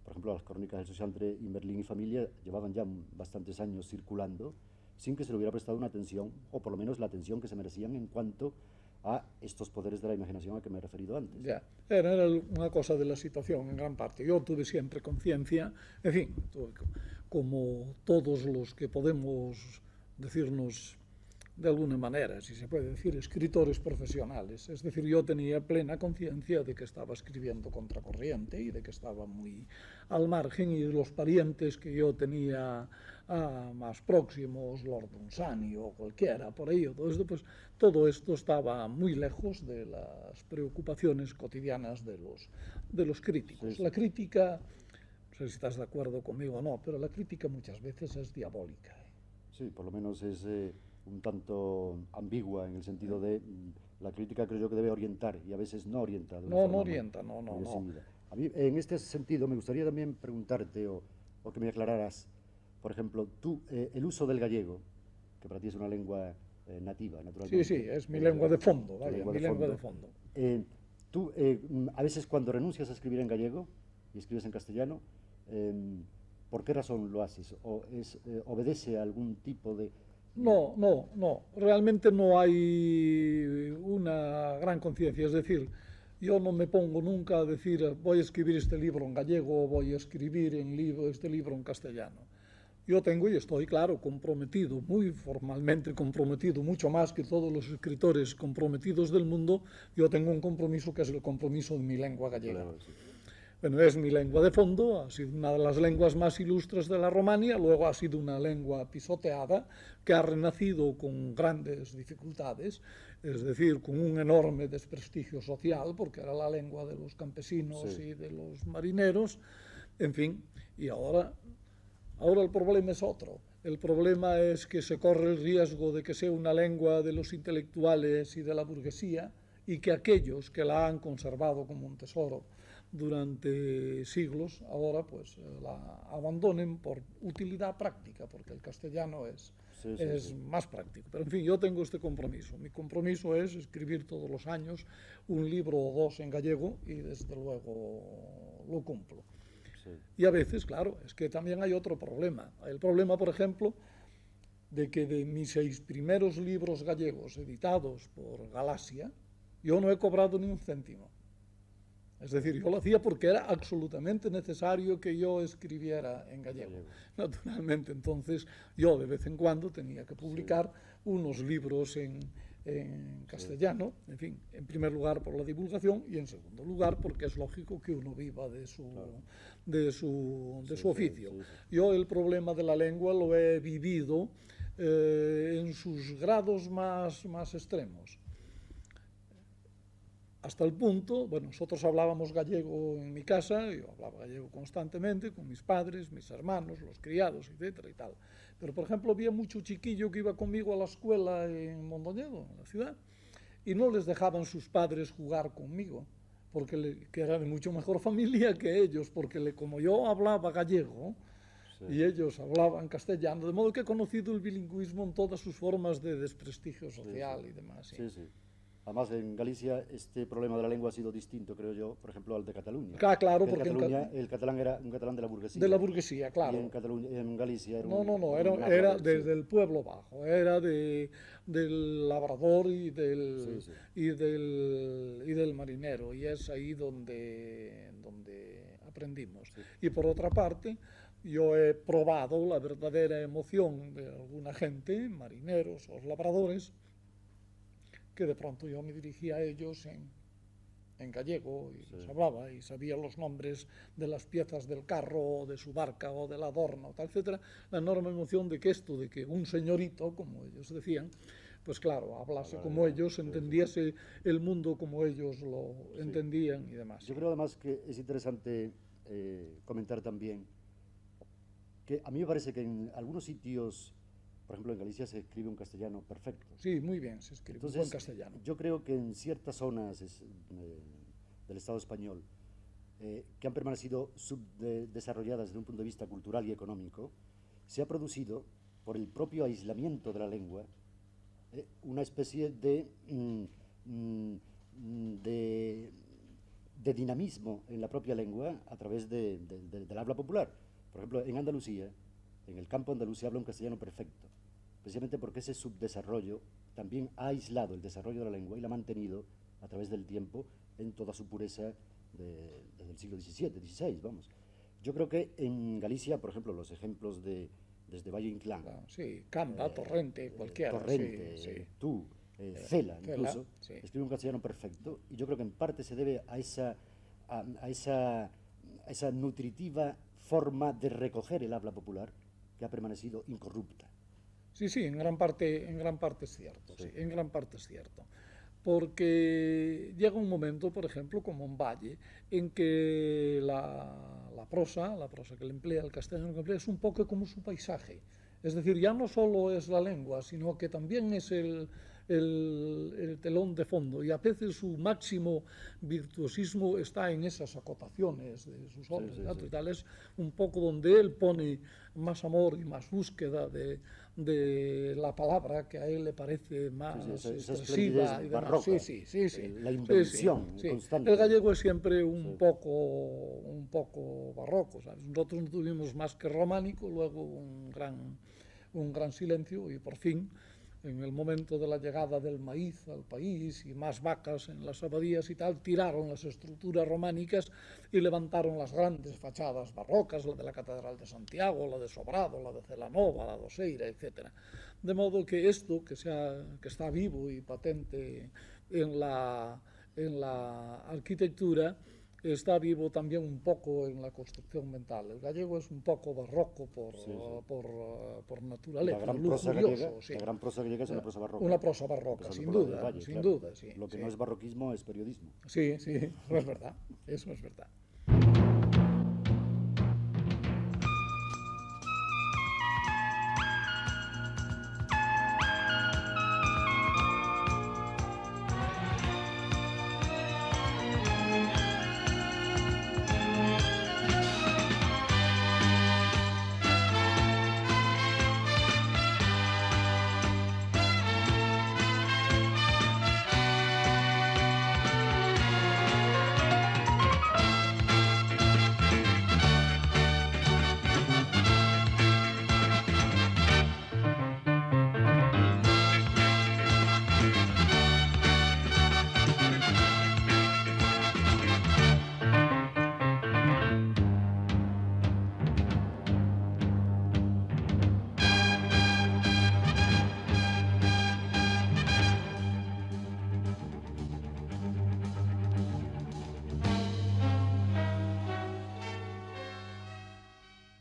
por ejemplo, Las Crónicas del Sochantre y Merlín y familia llevaban ya bastantes años circulando sin que se le hubiera prestado una atención, o por lo menos la atención que se merecían en cuanto a estos poderes de la imaginación a que me he referido antes. Ya, era una cosa de la situación en gran parte. Yo tuve siempre conciencia, en fin, como todos los que podemos decirnos de alguna manera, si se puede decir, escritores profesionales. Es decir, yo tenía plena conciencia de que estaba escribiendo contracorriente y de que estaba muy al margen, y de los parientes que yo tenía más próximos, Lord Dunsany o cualquiera por ahí, pues, todo esto estaba muy lejos de las preocupaciones cotidianas de los críticos. La crítica, no sé si estás de acuerdo conmigo o no, pero la crítica muchas veces es diabólica. Sí, por lo menos es un tanto ambigua en el sentido de la crítica, creo yo, que debe orientar, y a veces no orienta. No orienta. A mí, en este sentido, me gustaría también preguntarte o que me aclararas, por ejemplo, tú, el uso del gallego, que para ti es una lengua nativa, naturalmente. Sí, es mi lengua de fondo, mi lengua de fondo. Tú, a veces cuando renuncias a escribir en gallego y escribes en castellano, ¿por qué razón lo haces? ¿O obedece a algún tipo de...? No, realmente no hay una gran conciencia, es decir, yo no me pongo nunca a decir voy a escribir este libro en gallego o voy a escribir este libro en castellano. Yo tengo y estoy, claro, comprometido, muy formalmente comprometido, mucho más que todos los escritores comprometidos del mundo. Yo tengo un compromiso que es el compromiso de mi lengua gallega. Claro, sí. Bueno, es mi lengua de fondo, ha sido una de las lenguas más ilustres de la Romania, luego ha sido una lengua pisoteada que ha renacido con grandes dificultades, es decir, con un enorme desprestigio social, porque era la lengua de los campesinos y de los marineros, en fin, y ahora el problema es otro. El problema es que se corre el riesgo de que sea una lengua de los intelectuales y de la burguesía, y que aquellos que la han conservado como un tesoro durante siglos, ahora pues la abandonen por utilidad práctica, porque el castellano es más práctico. Pero en fin, yo tengo este compromiso. Mi compromiso es escribir todos los años un libro o dos en gallego, y desde luego lo cumplo. Y a veces, claro, es que también hay otro problema. El problema, por ejemplo, de que de mis 6 primeros libros gallegos editados por Galaxia, yo no he cobrado ni un céntimo. Es decir, yo lo hacía porque era absolutamente necesario que yo escribiera en gallego. Naturalmente, entonces, yo de vez en cuando tenía que publicar unos libros en castellano, en fin, en primer lugar por la divulgación y en segundo lugar porque es lógico que uno viva de su oficio. Yo el problema de la lengua lo he vivido en sus grados más extremos. Hasta el punto, bueno, nosotros hablábamos gallego en mi casa, yo hablaba gallego constantemente con mis padres, mis hermanos, los criados, etcétera y tal. Pero, por ejemplo, había mucho chiquillo que iba conmigo a la escuela en Mondoñedo, en la ciudad, y no les dejaban sus padres jugar conmigo, porque que era de mucho mejor familia que ellos, porque como yo hablaba gallego, y ellos hablaban castellano, de modo que he conocido el bilingüismo en todas sus formas de desprestigio social y demás. Sí, sí. Además, en Galicia este problema de la lengua ha sido distinto, creo yo, por ejemplo, al de Cataluña. Claro, en porque Cataluña el catalán era un catalán de la burguesía. De la burguesía, claro. Y en Galicia era era desde el pueblo bajo, era del labrador y del marinero, y es ahí donde aprendimos. Y por otra parte, yo he probado la verdadera emoción de alguna gente, marineros o labradores, que de pronto yo me dirigía a ellos en gallego y les hablaba y sabía los nombres de las piezas del carro, o de su barca, o del adorno, tal, etcétera. La enorme emoción de que un señorito, como ellos decían, pues claro, hablase como ellos, entendiese el mundo como ellos lo entendían y demás. Yo creo además que es interesante comentar también que a mí me parece que en algunos sitios, por ejemplo, en Galicia se escribe un castellano perfecto. Sí, muy bien, se escribe un buen castellano. Yo creo que en ciertas zonas del Estado español que han permanecido subdesarrolladas desde un punto de vista cultural y económico, se ha producido, por el propio aislamiento de la lengua, una especie de dinamismo en la propia lengua a través del habla popular. Por ejemplo, en Andalucía, en el campo andaluz se habla un castellano perfecto, precisamente porque ese subdesarrollo también ha aislado el desarrollo de la lengua y la ha mantenido a través del tiempo en toda su pureza desde el siglo XVII, XVI, vamos. Yo creo que en Galicia, por ejemplo, los ejemplos desde Valle Inclán, Camba, Torrente, cualquiera, Torrente, Cela, incluso, escribe un castellano perfecto, y yo creo que en parte se debe a esa nutritiva forma de recoger el habla popular que ha permanecido incorrupta. Sí, en gran parte es cierto, en gran parte es cierto. Porque llega un momento, por ejemplo, como en Valle, en que la prosa que le emplea, el castellano que emplea, es un poco como su paisaje. Es decir, ya no solo es la lengua, sino que también es el telón de fondo, y a veces su máximo virtuosismo está en esas acotaciones de sus obras, y tal. Es un poco donde él pone más amor y más búsqueda de la palabra que a él le parece más expresiva y demás. Barroca, la invención constante. El gallego es siempre un poco barroco, ¿sabes? Nosotros no tuvimos más que románico, luego un gran silencio, y por fin, en el momento de la llegada del maíz al país y más vacas en las abadías y tal, tiraron las estructuras románicas y levantaron las grandes fachadas barrocas, la de la Catedral de Santiago, la de Sobrado, la de Celanova, la de Oseira, etc. De modo que esto, que está vivo y patente en la arquitectura, está vivo también un poco en la construcción mental. El gallego es un poco barroco por naturaleza. La gran prosa gallega es una prosa barroca. Una prosa barroca, sin duda. Lo que no es barroquismo es periodismo. Sí, eso es verdad.